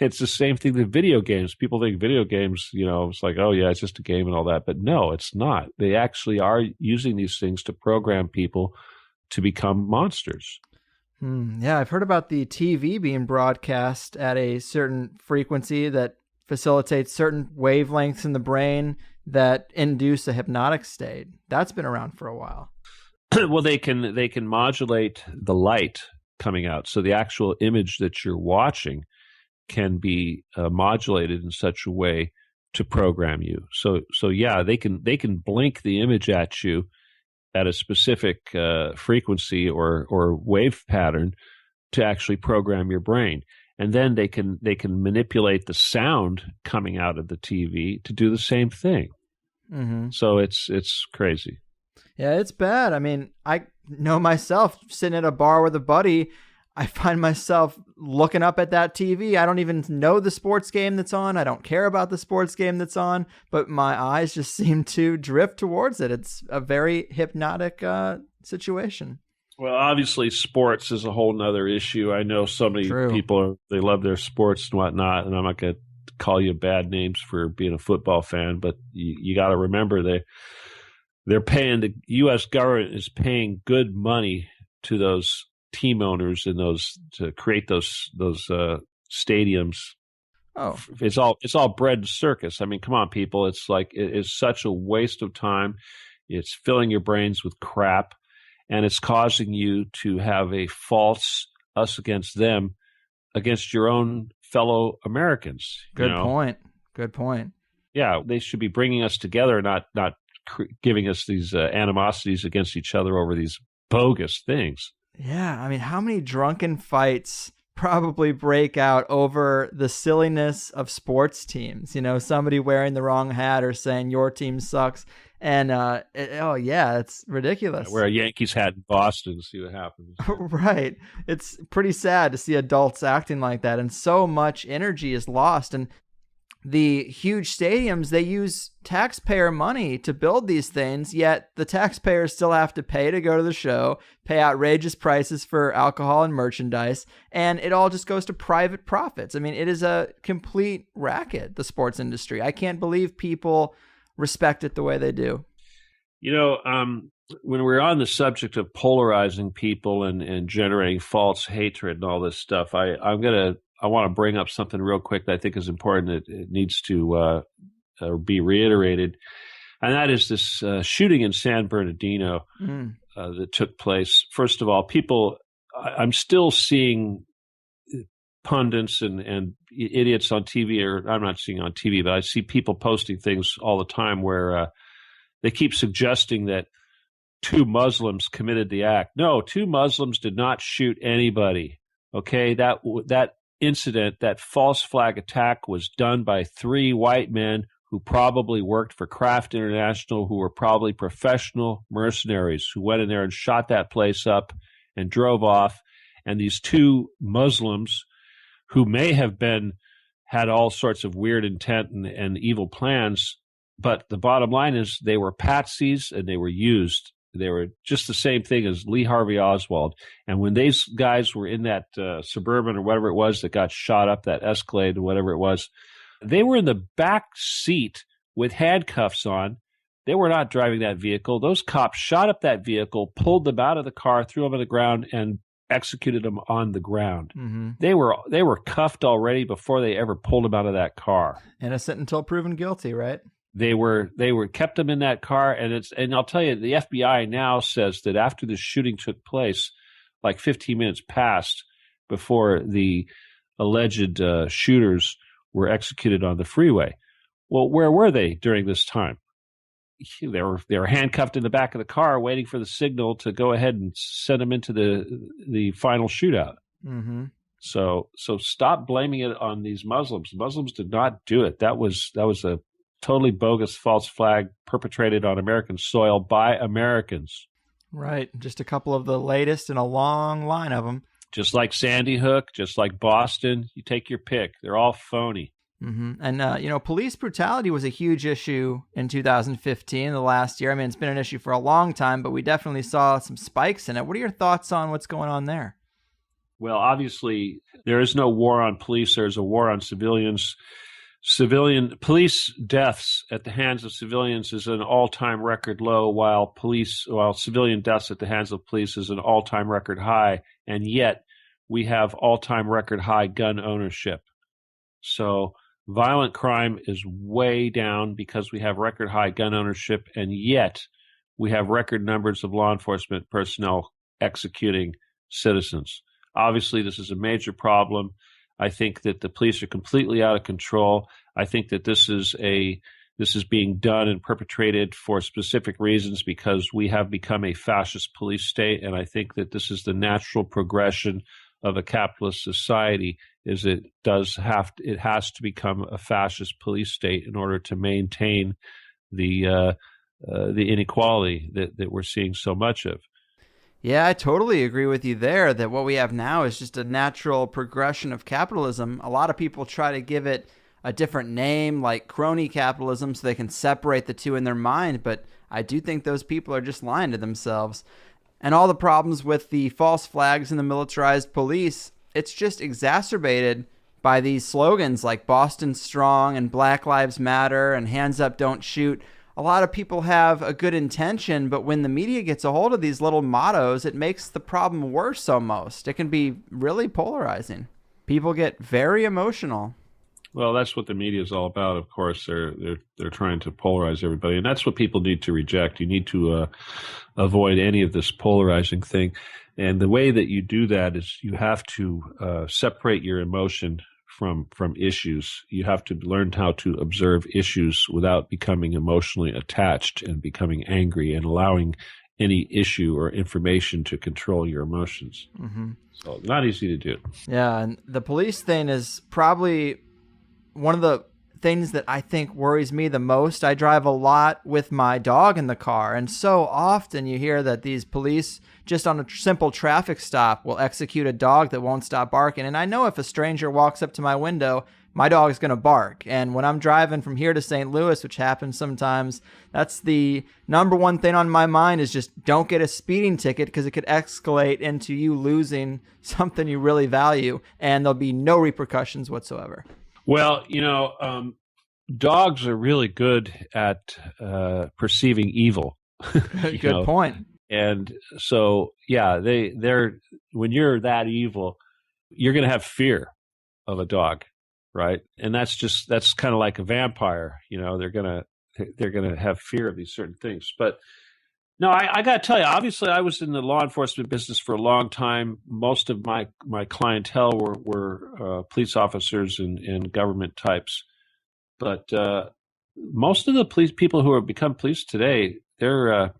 It's the same thing with video games. People think video games, it's like, oh yeah, it's just a game and all that. But no, it's not. They actually are using these things to program people to become monsters. Yeah, I've heard about the TV being broadcast at a certain frequency that facilitates certain wavelengths in the brain that induce a hypnotic state. That's been around for a while. Well, they can modulate the light coming out. So the actual image that you're watching can be modulated in such a way to program you. So yeah, they can blink the image at you at a specific frequency or wave pattern to actually program your brain, and then they can manipulate the sound coming out of the TV to do the same thing. So it's crazy. Yeah, it's bad. I mean, I know myself sitting at a bar with a buddy, I find myself looking up at that TV. I don't even know the sports game that's on. I don't care about the sports game that's on, but my eyes just seem to drift towards it. It's a very hypnotic situation. Well, obviously sports is a whole nother issue. I know so many people, they love their sports and whatnot, and I'm not going to call you bad names for being a football fan, but you got to remember they're paying, the U.S. government is paying good money to those team owners and those to create those stadiums. Oh, it's all bread and circus. I mean, come on, people. It's like it is such a waste of time. It's filling your brains with crap, and it's causing you to have a false us against them, against your own fellow Americans. Good point. Yeah, they should be bringing us together, not giving us these animosities against each other over these bogus things. Yeah, I mean, how many drunken fights probably break out over the silliness of sports teams? Somebody wearing the wrong hat or saying your team sucks. And, it's ridiculous. Wear a Yankees hat in Boston and see what happens. Right. It's pretty sad to see adults acting like that. And so much energy is lost. And the huge stadiums, they use taxpayer money to build these things, yet the taxpayers still have to pay to go to the show, pay outrageous prices for alcohol and merchandise, and it all just goes to private profits. I mean, it is a complete racket, the sports industry. I can't believe people respect it the way they do. When we're on the subject of polarizing people and generating false hatred and all this stuff, I want to bring up something real quick that I think is important. It needs to be reiterated, and that is this shooting in San Bernardino that took place. First of all, I'm still seeing pundits and idiots on TV, or I'm not seeing on TV, but I see people posting things all the time where they keep suggesting that 2 Muslims committed the act. No, 2 Muslims did not shoot anybody. Okay, that incident, that false flag attack, was done by 3 white men who probably worked for Kraft International, who were probably professional mercenaries who went in there and shot that place up and drove off. And these 2 Muslims who may have had all sorts of weird intent and evil plans, but the bottom line is they were patsies and they were used. They were just the same thing as Lee Harvey Oswald. And when these guys were in that Suburban or whatever it was that got shot up, that Escalade or whatever it was, they were in the back seat with handcuffs on. They were not driving that vehicle. Those cops shot up that vehicle, pulled them out of the car, threw them on the ground, and executed them on the ground. Mm-hmm. They were cuffed already before they ever pulled them out of that car. Innocent until proven guilty, right? They were kept them in that car, and I'll tell you, the FBI now says that after the shooting took place, like 15 minutes passed before the alleged shooters were executed on the freeway. Well, where were they during this time? They were handcuffed in the back of the car, waiting for the signal to go ahead and send them into the final shootout. Mm-hmm. So stop blaming it on these Muslims. Muslims did not do it. That was a totally bogus false flag perpetrated on American soil by Americans. Right. Just a couple of the latest in a long line of them. Just like Sandy Hook, just like Boston, you take your pick. They're all phony. Mm-hmm. And, police brutality was a huge issue in 2015, the last year. I mean, it's been an issue for a long time, but we definitely saw some spikes in it. What are your thoughts on what's going on there? Well, obviously, there is no war on police. There's a war on civilians. Police deaths at the hands of civilians is an all-time record low, while civilian deaths at the hands of police is an all-time record high, and yet we have all-time record high gun ownership. So violent crime is way down because we have record high gun ownership, and yet we have record numbers of law enforcement personnel executing citizens. Obviously, this is a major problem. I think that the police are completely out of control. I think that this is being done and perpetrated for specific reasons because we have become a fascist police state, and I think that this is the natural progression of a capitalist society. It has to become a fascist police state in order to maintain the inequality that we're seeing so much of. Yeah, I totally agree with you there that what we have now is just a natural progression of capitalism. A lot of people try to give it a different name like crony capitalism so they can separate the two in their mind, but I do think those people are just lying to themselves. And all the problems with the false flags and the militarized police, it's just exacerbated by these slogans like Boston Strong and Black Lives Matter and Hands Up, Don't Shoot. A lot of people have a good intention, but when the media gets a hold of these little mottos, it makes the problem worse almost. It can be really polarizing. People get very emotional. Well, that's what the media is all about, of course. They're trying to polarize everybody, and that's what people need to reject. You need to avoid any of this polarizing thing. And the way that you do that is you have to separate your emotion from issues. You have to learn how to observe issues without becoming emotionally attached and becoming angry and allowing any issue or information to control your emotions. Mm-hmm. So not easy to do. Yeah, and the police thing is probably one of the things that I think worries me the most. I drive a lot with my dog in the car, and so often you hear that these police, just on a simple traffic stop, will execute a dog that won't stop barking. And I know if a stranger walks up to my window, my dog is going to bark. And when I'm driving from here to St. Louis, which happens sometimes, that's the number one thing on my mind is just don't get a speeding ticket because it could escalate into you losing something you really value, and there'll be no repercussions whatsoever. Well, dogs are really good at perceiving evil. Good point. And so, yeah, they're when you're that evil, you're going to have fear of a dog. right? And that's kind of like a vampire. They're gonna have fear of these certain things. But no, I got to tell you, obviously, I was in the law enforcement business for a long time. Most of my clientele were police officers and government types. But most of the police people who have become police today, they're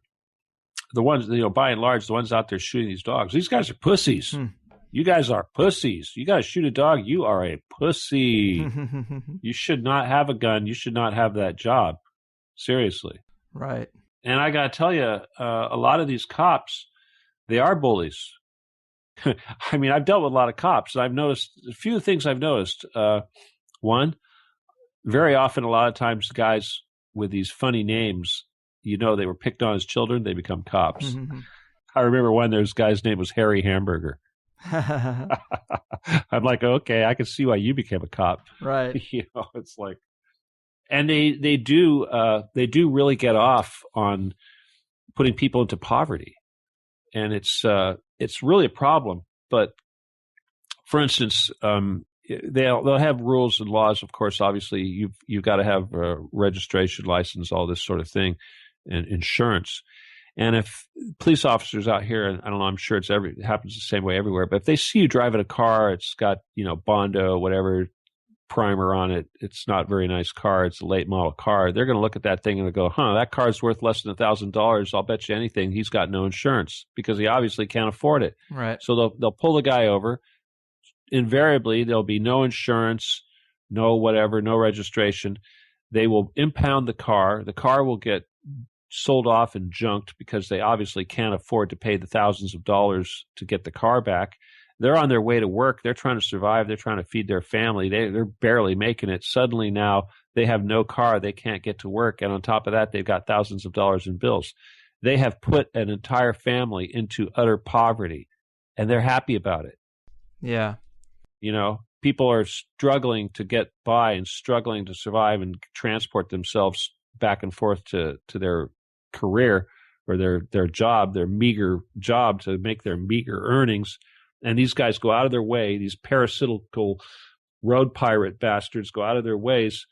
the ones, by and large, the ones out there shooting these dogs. These guys are pussies. You guys are pussies. You got to shoot a dog. You are a pussy. You should not have a gun. You should not have that job. Seriously. Right. And I got to tell you, a lot of these cops, they are bullies. I mean, I've dealt with a lot of cops, and I've noticed a few things I've noticed. One, very often, a lot of times, guys with these funny names, they were picked on as children, they become cops. I remember one, there's guy's name was Harry Hamburger. I'm like, okay, I can see why you became a cop. Right. It's like, and they do really get off on putting people into poverty, and it's really a problem. But for instance, they'll have rules and laws. Of course, obviously, you've got to have a registration license, all this sort of thing, and insurance. And if police officers out here, and I don't know, I'm sure it happens the same way everywhere, but if they see you driving a car, it's got, Bondo, whatever, primer on it, it's not a very nice car, it's a late model car, they're going to look at that thing and go, that car's worth less than $1,000. I'll bet you anything he's got no insurance because he obviously can't afford it. Right. So they'll pull the guy over. Invariably, there'll be no insurance, no whatever, no registration. They will impound the car. The car will get sold off and junked because they obviously can't afford to pay the thousands of dollars to get the car back. They're on their way to work. They're trying to survive. They're trying to feed their family. They're barely making it. Suddenly now they have no car. They can't get to work. And on top of that, they've got thousands of dollars in bills. They have put an entire family into utter poverty, and they're happy about it. Yeah. People are struggling to get by and struggling to survive and transport themselves back and forth to their career or their job, their meager job to make their meager earnings. And these guys go out of their way, these parasitical road pirate bastards go out of their ways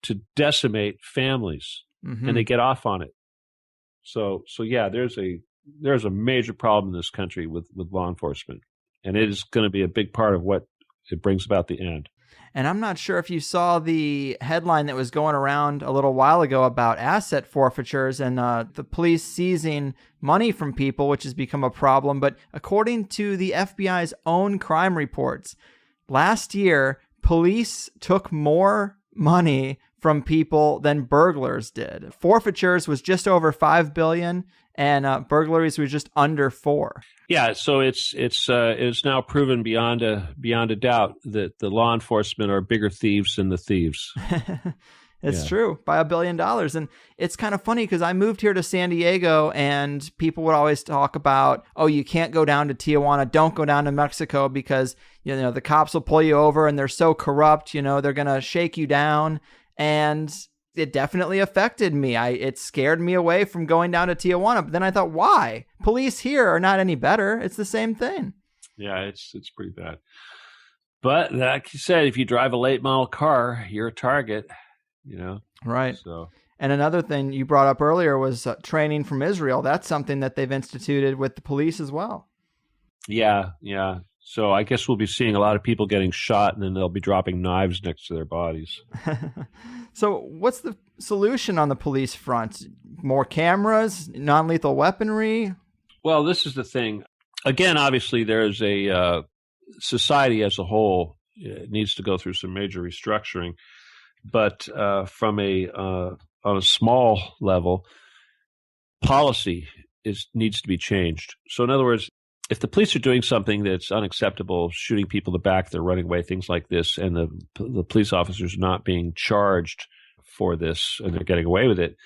to decimate families, and they get off on it. So yeah, there's a major problem in this country with law enforcement, and it is going to be a big part of what it brings about the end. And I'm not sure if you saw the headline that was going around a little while ago about asset forfeitures and the police seizing money from people, which has become a problem. But according to the FBI's own crime reports, last year, police took more money from people than burglars did. Forfeitures was just over $5 billion, and burglaries was just under $4 billion. Yeah, so it's now proven beyond a doubt that the law enforcement are bigger thieves than the thieves. It's true, by $1 billion. And it's kind of funny because I moved here to San Diego, and people would always talk about, oh, you can't go down to Tijuana, don't go down to Mexico because the cops will pull you over and they're so corrupt, they're gonna shake you down. And it definitely affected me. It scared me away from going down to Tijuana. But then I thought, why? Police here are not any better. It's the same thing. Yeah, it's pretty bad. But like you said, if you drive a late model car, you're a target, Right. So. And another thing you brought up earlier was training from Israel. That's something that they've instituted with the police as well. Yeah. So I guess we'll be seeing a lot of people getting shot, and then they'll be dropping knives next to their bodies. So what's the solution on the police front? More cameras, non-lethal weaponry? Well, this is the thing. Again, obviously, there's a society as a whole needs to go through some major restructuring. But from on a small level, policy needs to be changed. So in other words, if the police are doing something that's unacceptable, shooting people in the back, they're running away, things like this, and the police officers are not being charged for this and they're getting away with it,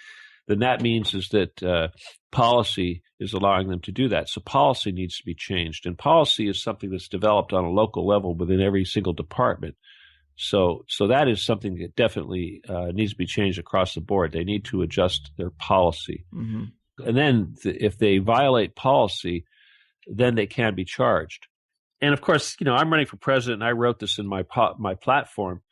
then that means is that policy is allowing them to do that. So policy needs to be changed. And policy is something that's developed on a local level within every single department. So that is something that definitely needs to be changed across the board. They need to adjust their policy. Mm-hmm. And then if they violate policy, then they can be charged. And of course, I'm running for president, and I wrote this in my platform.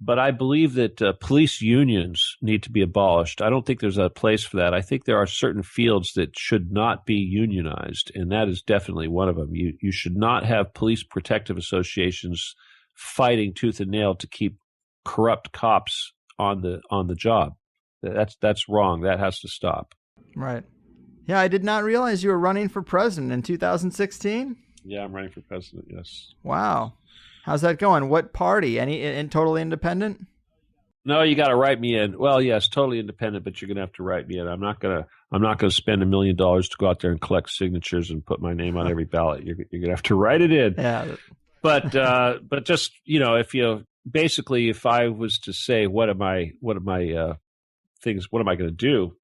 But I believe that police unions need to be abolished. I don't think there's a place for that. I think there are certain fields that should not be unionized, and that is definitely one of them. You should not have police protective associations fighting tooth and nail to keep corrupt cops on the job. That's wrong. That has to stop. Right. Yeah, I did not realize you were running for president in 2016. Yeah, I'm running for president, yes. Wow. How's that going? What party? Any totally independent? No, you got to write me in. Well, yes, totally independent, but you're going to have to write me in. I'm not going to spend $1 million to go out there and collect signatures and put my name on every ballot. You're going to have to write it in. Yeah. But just, if I was to say what am I going to do?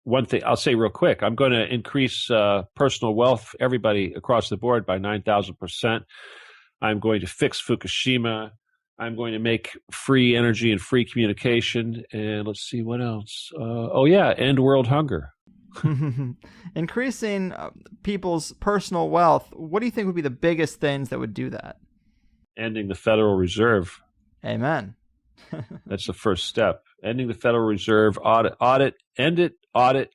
One thing I'll say real quick, I'm going to increase personal wealth, everybody across the board, by 9,000%. I'm going to fix Fukushima. I'm going to make free energy and free communication. And let's see what else. End world hunger. Increasing people's personal wealth. What do you think would be the biggest things that would do that? Ending the Federal Reserve. Amen. That's the first step. Ending the Federal Reserve, end it,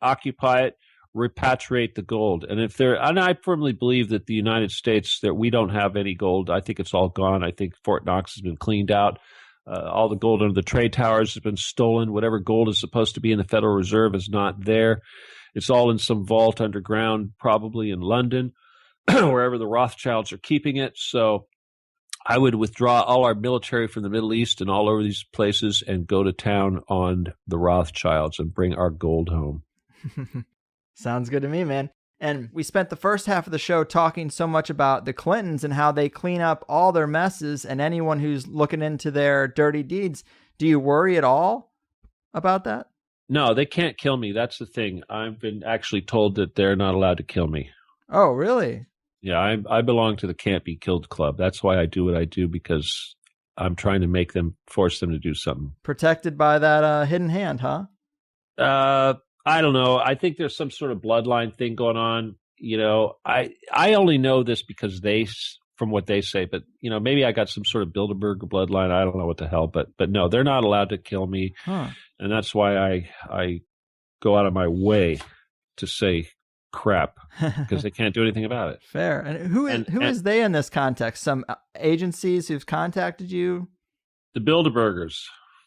occupy it, repatriate the gold. And I firmly believe that the United States, that we don't have any gold. I think it's all gone. I think Fort Knox has been cleaned out. All the gold under the trade towers has been stolen. Whatever gold is supposed to be in the Federal Reserve is not there. It's all in some vault underground, probably in London, wherever the Rothschilds are keeping it. So I would withdraw all our military from the Middle East and all over these places and go to town on the Rothschilds and bring our gold home. Sounds good to me, man. And we spent the first half of the show talking so much about the Clintons and how they clean up all their messes and anyone who's looking into their dirty deeds. Do you worry at all about that? No, they can't kill me. That's the thing. I've been actually told that they're not allowed to kill me. Oh, really? Yeah, I belong to the Can't Be Killed Club. That's why I do what I do, because I'm trying to force them to do something. Protected by that hidden hand, huh? I don't know. I think there's some sort of bloodline thing going on. I only know this because from what they say, but maybe I got some sort of Bilderberg bloodline. I don't know what the hell, but no, they're not allowed to kill me. Huh. And that's why I go out of my way to say crap, because they can't do anything about it. Fair. And who is they in this context? Some agencies who've contacted you? The Bilderbergers.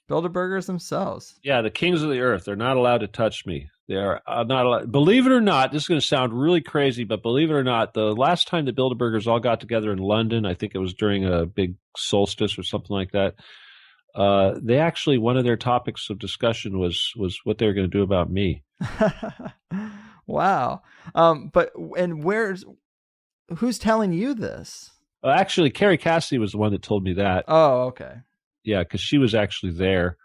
Bilderbergers themselves. Yeah, the kings of the earth. They're not allowed to touch me. They are not allowed. Believe it or not, this is going to sound really crazy, but believe it or not, the last time the Bilderbergers all got together in London, I think it was during a big solstice or something like that, they actually, one of their topics of discussion was what they were going to do about me. Wow. Who's telling you this? Actually, Carrie Cassidy was the one that told me that. Oh, okay. Yeah, because she was actually there,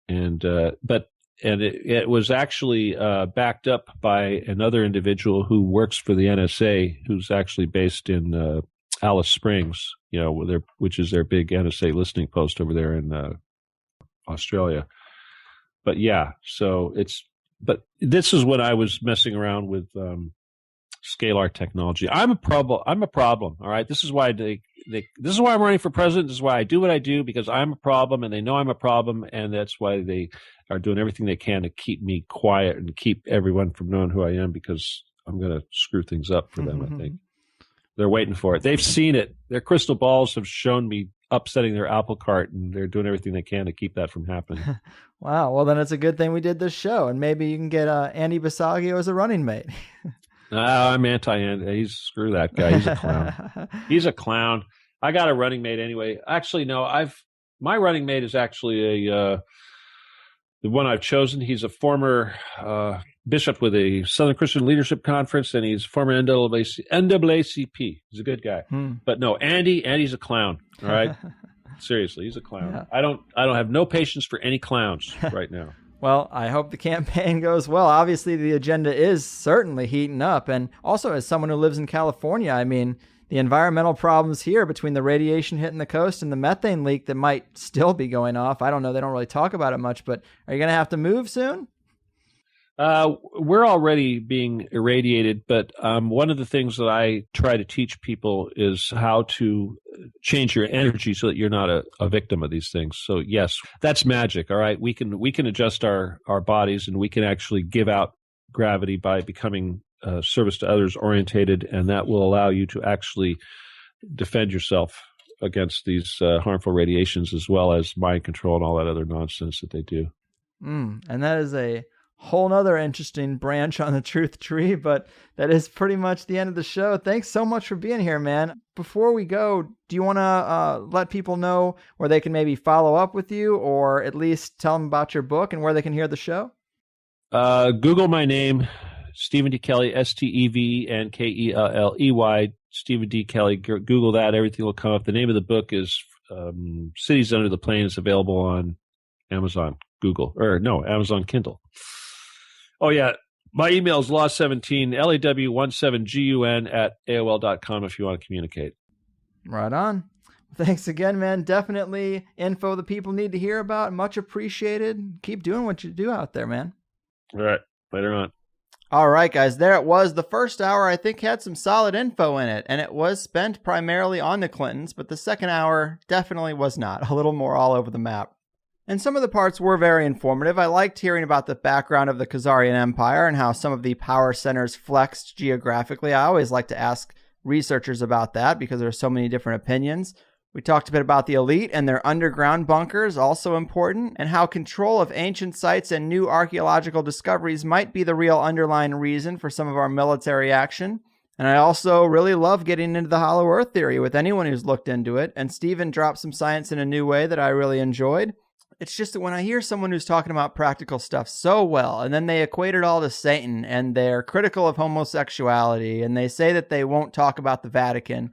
and it was actually backed up by another individual who works for the NSA, who's actually based in Alice Springs, which is their big NSA listening post over there in Australia. But yeah, but this is when I was messing around with scalar technology. I'm a problem. All right, this is why this is why I'm running for president. This is why I do what I do, because I'm a problem, and they know I'm a problem, and that's why they are doing everything they can to keep me quiet and keep everyone from knowing who I am, because I'm going to screw things up for them. I think they're waiting for it. They've seen it. Their crystal balls have shown me upsetting their apple cart, and they're doing everything they can to keep that from happening. Wow. Well, then it's a good thing we did this show, and maybe you can get Andy Basagio as a running mate. I'm anti-Andy. Screw that guy. He's a clown. He's a clown. I got a running mate anyway. Actually, no. My running mate is actually the one I've chosen. He's a former bishop with a Southern Christian Leadership Conference, and he's former NAACP. He's a good guy. But no, Andy's a clown. All right, seriously, he's a clown. Yeah. I don't have no patience for any clowns right now. Well, I hope the campaign goes well. Obviously, the agenda is certainly heating up. And also, as someone who lives in California, I mean, the environmental problems here between the radiation hitting the coast and the methane leak that might still be going off. I don't know. They don't really talk about it much, but are you going to have to move soon? We're already being irradiated, but one of the things that I try to teach people is how to change your energy so that you're not a victim of these things. So yes, that's magic. All right. We can adjust our bodies, and we can actually give out gravity by becoming service to others orientated, and that will allow you to actually defend yourself against these harmful radiations, as well as mind control and all that other nonsense that they do. And that is a whole nother interesting branch on the truth tree, but that is pretty much the end of the show. Thanks so much for being here, man. Before we go, do you want to let people know where they can maybe follow up with you, or at least tell them about your book and where they can hear the show? Google my name, Stephen D. Kelley, Stevnkelly, Stephen D. Kelley. Google that. Everything will come up. The name of the book is Cities Under the Plains, available on Amazon Amazon Kindle. Oh, yeah. My email is law17, LAW17GUN @AOL.com if you want to communicate. Right on. Thanks again, man. Definitely info the people need to hear about. Much appreciated. Keep doing what you do out there, man. All right. Later on. All right, guys. There it was. The first hour, I think, had some solid info in it, and it was spent primarily on the Clintons, but the second hour definitely was not. A little more all over the map. And some of the parts were very informative. I liked hearing about the background of the Khazarian Empire and how some of the power centers flexed geographically. I always like to ask researchers about that because there are so many different opinions. We talked a bit about the elite and their underground bunkers, also important, and how control of ancient sites and new archaeological discoveries might be the real underlying reason for some of our military action. And I also really love getting into the Hollow Earth theory with anyone who's looked into it, and Stephen dropped some science in a new way that I really enjoyed. It's just that when I hear someone who's talking about practical stuff so well, and then they equate it all to Satan, and they're critical of homosexuality, and they say that they won't talk about the Vatican,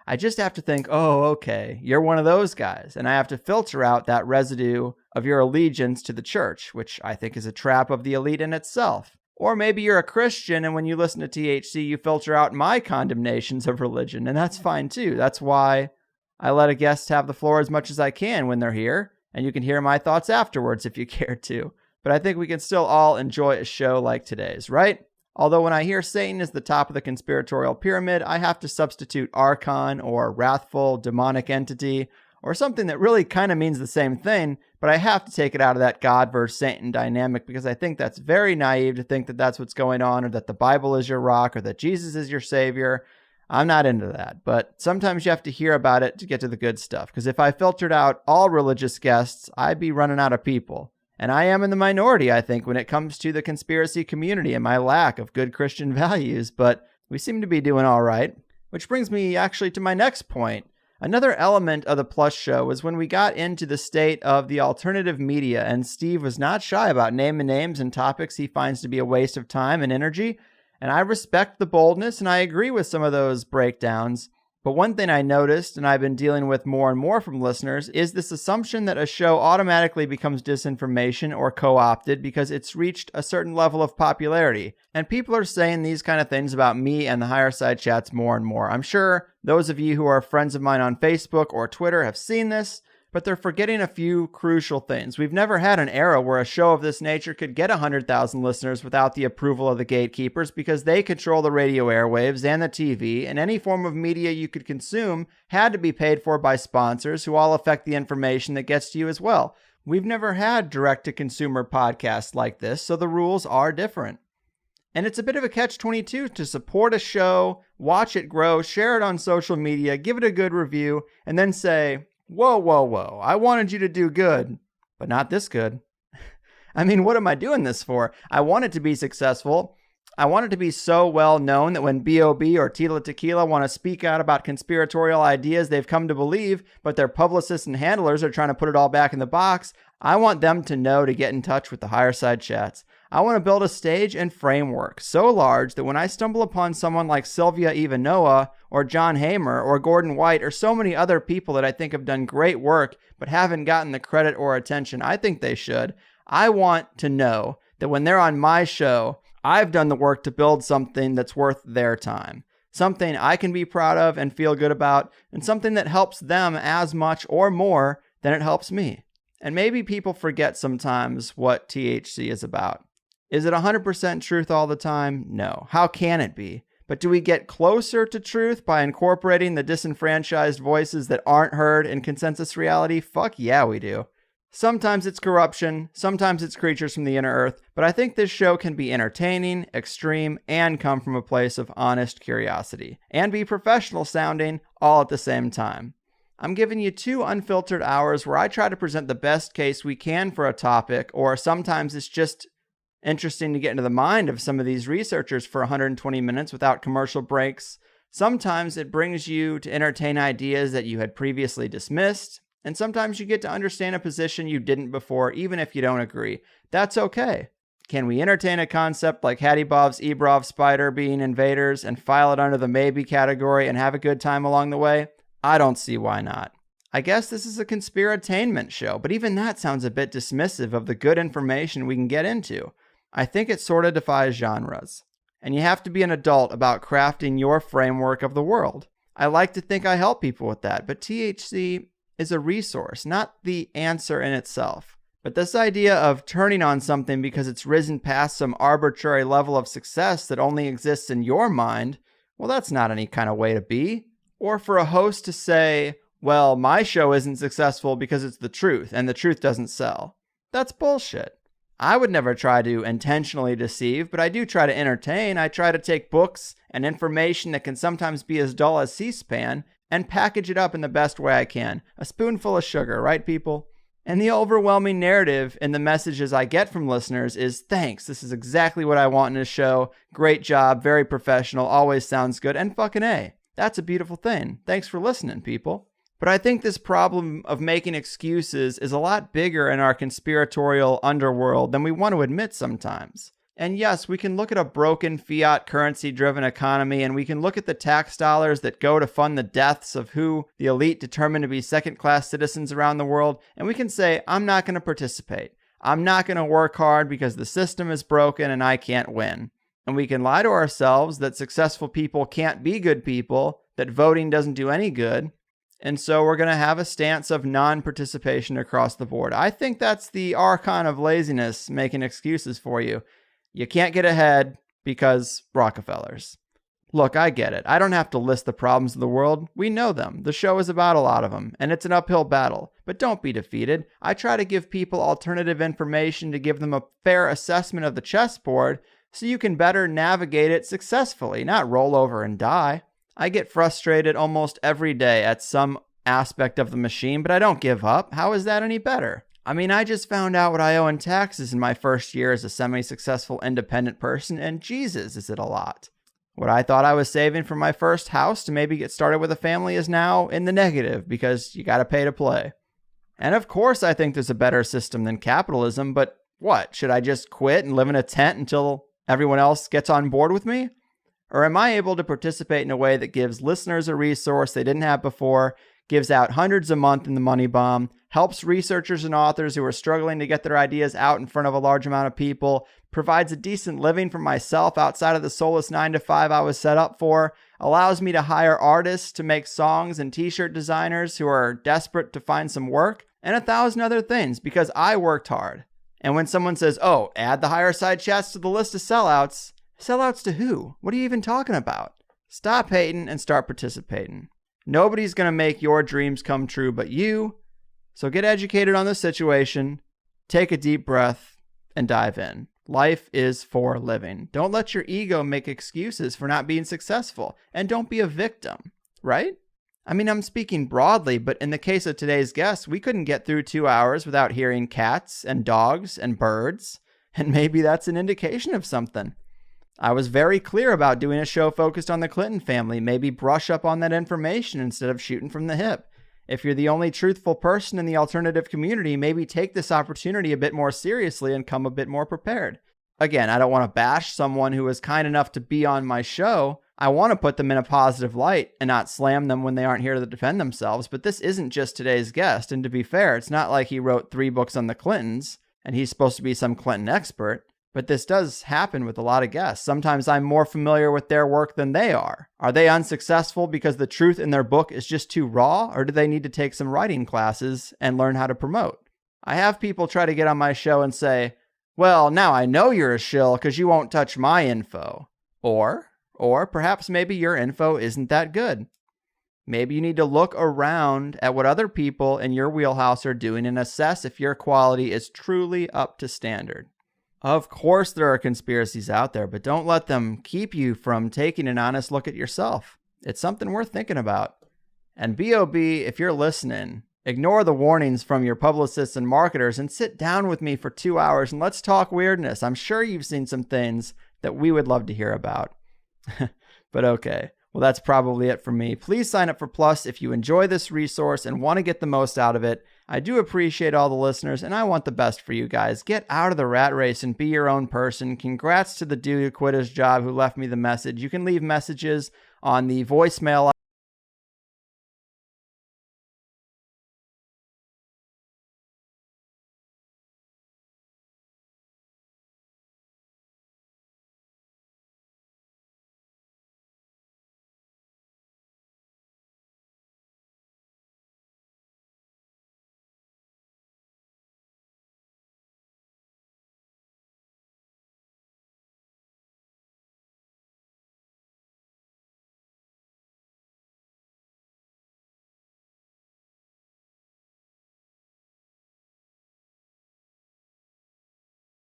I just have to think, oh, okay, you're one of those guys. And I have to filter out that residue of your allegiance to the church, which I think is a trap of the elite in itself. Or maybe you're a Christian, and when you listen to THC, you filter out my condemnations of religion, and that's fine too. That's why I let a guest have the floor as much as I can when they're here. And you can hear my thoughts afterwards if you care to. But I think we can still all enjoy a show like today's, right? Although when I hear Satan is the top of the conspiratorial pyramid, I have to substitute archon or wrathful demonic entity or something that really kind of means the same thing, but I have to take it out of that God versus Satan dynamic because I think that's very naive to think that that's what's going on, or that the Bible is your rock, or that Jesus is your savior. I'm not into that, but sometimes you have to hear about it to get to the good stuff. Because if I filtered out all religious guests, I'd be running out of people. And I am in the minority, I think, when it comes to the conspiracy community and my lack of good Christian values, but we seem to be doing all right. Which brings me actually to my next point. Another element of the Plus show was when we got into the state of the alternative media, and Steve was not shy about naming names and topics he finds to be a waste of time and energy. And I respect the boldness, and I agree with some of those breakdowns. But one thing I noticed, and I've been dealing with more and more from listeners, is this assumption that a show automatically becomes disinformation or co-opted because it's reached a certain level of popularity. And people are saying these kind of things about me and the Higherside chats more and more. I'm sure those of you who are friends of mine on Facebook or Twitter have seen this, but they're forgetting a few crucial things. We've never had an era where a show of this nature could get 100,000 listeners without the approval of the gatekeepers, because they control the radio airwaves and the TV, and any form of media you could consume had to be paid for by sponsors who all affect the information that gets to you as well. We've never had direct-to-consumer podcasts like this, so the rules are different. And it's a bit of a catch-22 to support a show, watch it grow, share it on social media, give it a good review, and then say, whoa, I wanted you to do good, but not this good. I mean, what am I doing this for? I want it to be successful. I want it to be so well known that when B.O.B. or Tila Tequila want to speak out about conspiratorial ideas they've come to believe, but their publicists and handlers are trying to put it all back in the box, I want them to know to get in touch with the Higherside chats. I want to build a stage and framework so large that when I stumble upon someone like Sylvia Ivanoa or John Hamer or Gordon White or so many other people that I think have done great work but haven't gotten the credit or attention I think they should, I want to know that when they're on my show, I've done the work to build something that's worth their time. Something I can be proud of and feel good about, and something that helps them as much or more than it helps me. And maybe people forget sometimes what THC is about. Is it 100% truth all the time? No. How can it be? But do we get closer to truth by incorporating the disenfranchised voices that aren't heard in consensus reality? Fuck yeah, we do. Sometimes it's corruption, sometimes it's creatures from the inner earth, but I think this show can be entertaining, extreme, and come from a place of honest curiosity, and be professional sounding all at the same time. I'm giving you 2 unfiltered hours where I try to present the best case we can for a topic, or sometimes it's just interesting to get into the mind of some of these researchers for 120 minutes without commercial breaks. Sometimes it brings you to entertain ideas that you had previously dismissed, and sometimes you get to understand a position you didn't before, even if you don't agree. That's okay. Can we entertain a concept like Hattie Bob's Ebrov Spider being invaders and file it under the maybe category and have a good time along the way? I don't see why not. I guess this is a conspiratainment show, but even that sounds a bit dismissive of the good information we can get into. I think it sort of defies genres. And you have to be an adult about crafting your framework of the world. I like to think I help people with that, but THC is a resource, not the answer in itself. But this idea of turning on something because it's risen past some arbitrary level of success that only exists in your mind, well, that's not any kind of way to be. Or for a host to say, well, my show isn't successful because it's the truth, and the truth doesn't sell. That's bullshit. I would never try to intentionally deceive, but I do try to entertain. I try to take books and information that can sometimes be as dull as C-SPAN and package it up in the best way I can. A spoonful of sugar, right, people? And the overwhelming narrative in the messages I get from listeners is, thanks, this is exactly what I want in a show. Great job, very professional, always sounds good, and fucking A. That's a beautiful thing. Thanks for listening, people. But I think this problem of making excuses is a lot bigger in our conspiratorial underworld than we want to admit sometimes. And yes, we can look at a broken fiat currency-driven economy, and we can look at the tax dollars that go to fund the deaths of who the elite determine to be second-class citizens around the world, and we can say, I'm not going to participate. I'm not going to work hard because the system is broken and I can't win. And we can lie to ourselves that successful people can't be good people, that voting doesn't do any good, and so we're going to have a stance of non-participation across the board. I think that's the archon of laziness, making excuses for you. You can't get ahead because Rockefellers. Look, I get it. I don't have to list the problems of the world. We know them. The show is about a lot of them, and it's an uphill battle. But don't be defeated. I try to give people alternative information to give them a fair assessment of the chessboard so you can better navigate it successfully, not roll over and die. I get frustrated almost every day at some aspect of the machine, but I don't give up. How is that any better? I mean, I just found out what I owe in taxes in my first year as a semi-successful independent person, and Jesus, is it a lot. What I thought I was saving for my first house to maybe get started with a family is now in the negative because you gotta pay to play. And of course I think there's a better system than capitalism, but what? Should I just quit and live in a tent until everyone else gets on board with me? Or am I able to participate in a way that gives listeners a resource they didn't have before, gives out hundreds a month in the money bomb, helps researchers and authors who are struggling to get their ideas out in front of a large amount of people, provides a decent living for myself outside of the soulless 9-to-5 I was set up for, allows me to hire artists to make songs and t-shirt designers who are desperate to find some work, and 1,000 other things because I worked hard. And when someone says, oh, add the Higherside chats to the list of sellouts, sellouts to who? What are you even talking about? Stop hating and start participating. Nobody's going to make your dreams come true but you. So get educated on the situation, take a deep breath, and dive in. Life is for living. Don't let your ego make excuses for not being successful. And don't be a victim, right? I mean, I'm speaking broadly, but in the case of today's guest, we couldn't get through 2 hours without hearing cats and dogs and birds. And maybe that's an indication of something. I was very clear about doing a show focused on the Clinton family. Maybe brush up on that information instead of shooting from the hip. If you're the only truthful person in the alternative community, maybe take this opportunity a bit more seriously and come a bit more prepared. Again, I don't want to bash someone who was kind enough to be on my show. I want to put them in a positive light and not slam them when they aren't here to defend themselves. But this isn't just today's guest. And to be fair, it's not like he wrote 3 books on the Clintons and he's supposed to be some Clinton expert. But this does happen with a lot of guests. Sometimes I'm more familiar with their work than they are. Are they unsuccessful because the truth in their book is just too raw, or do they need to take some writing classes and learn how to promote? I have people try to get on my show and say, well, now I know you're a shill because you won't touch my info. Or Or perhaps maybe your info isn't that good. Maybe you need to look around at what other people in your wheelhouse are doing and assess if your quality is truly up to standard. Of course there are conspiracies out there, but don't let them keep you from taking an honest look at yourself. It's something worth thinking about. And B.O.B., if you're listening, ignore the warnings from your publicists and marketers and sit down with me for 2 hours and let's talk weirdness. I'm sure you've seen some things that we would love to hear about. But okay, well, that's probably it for me. Please sign up for Plus if you enjoy this resource and want to get the most out of it. I do appreciate all the listeners, and I want the best for you guys. Get out of the rat race and be your own person. Congrats to the dude who quit his job who left me the message. You can leave messages on the voicemail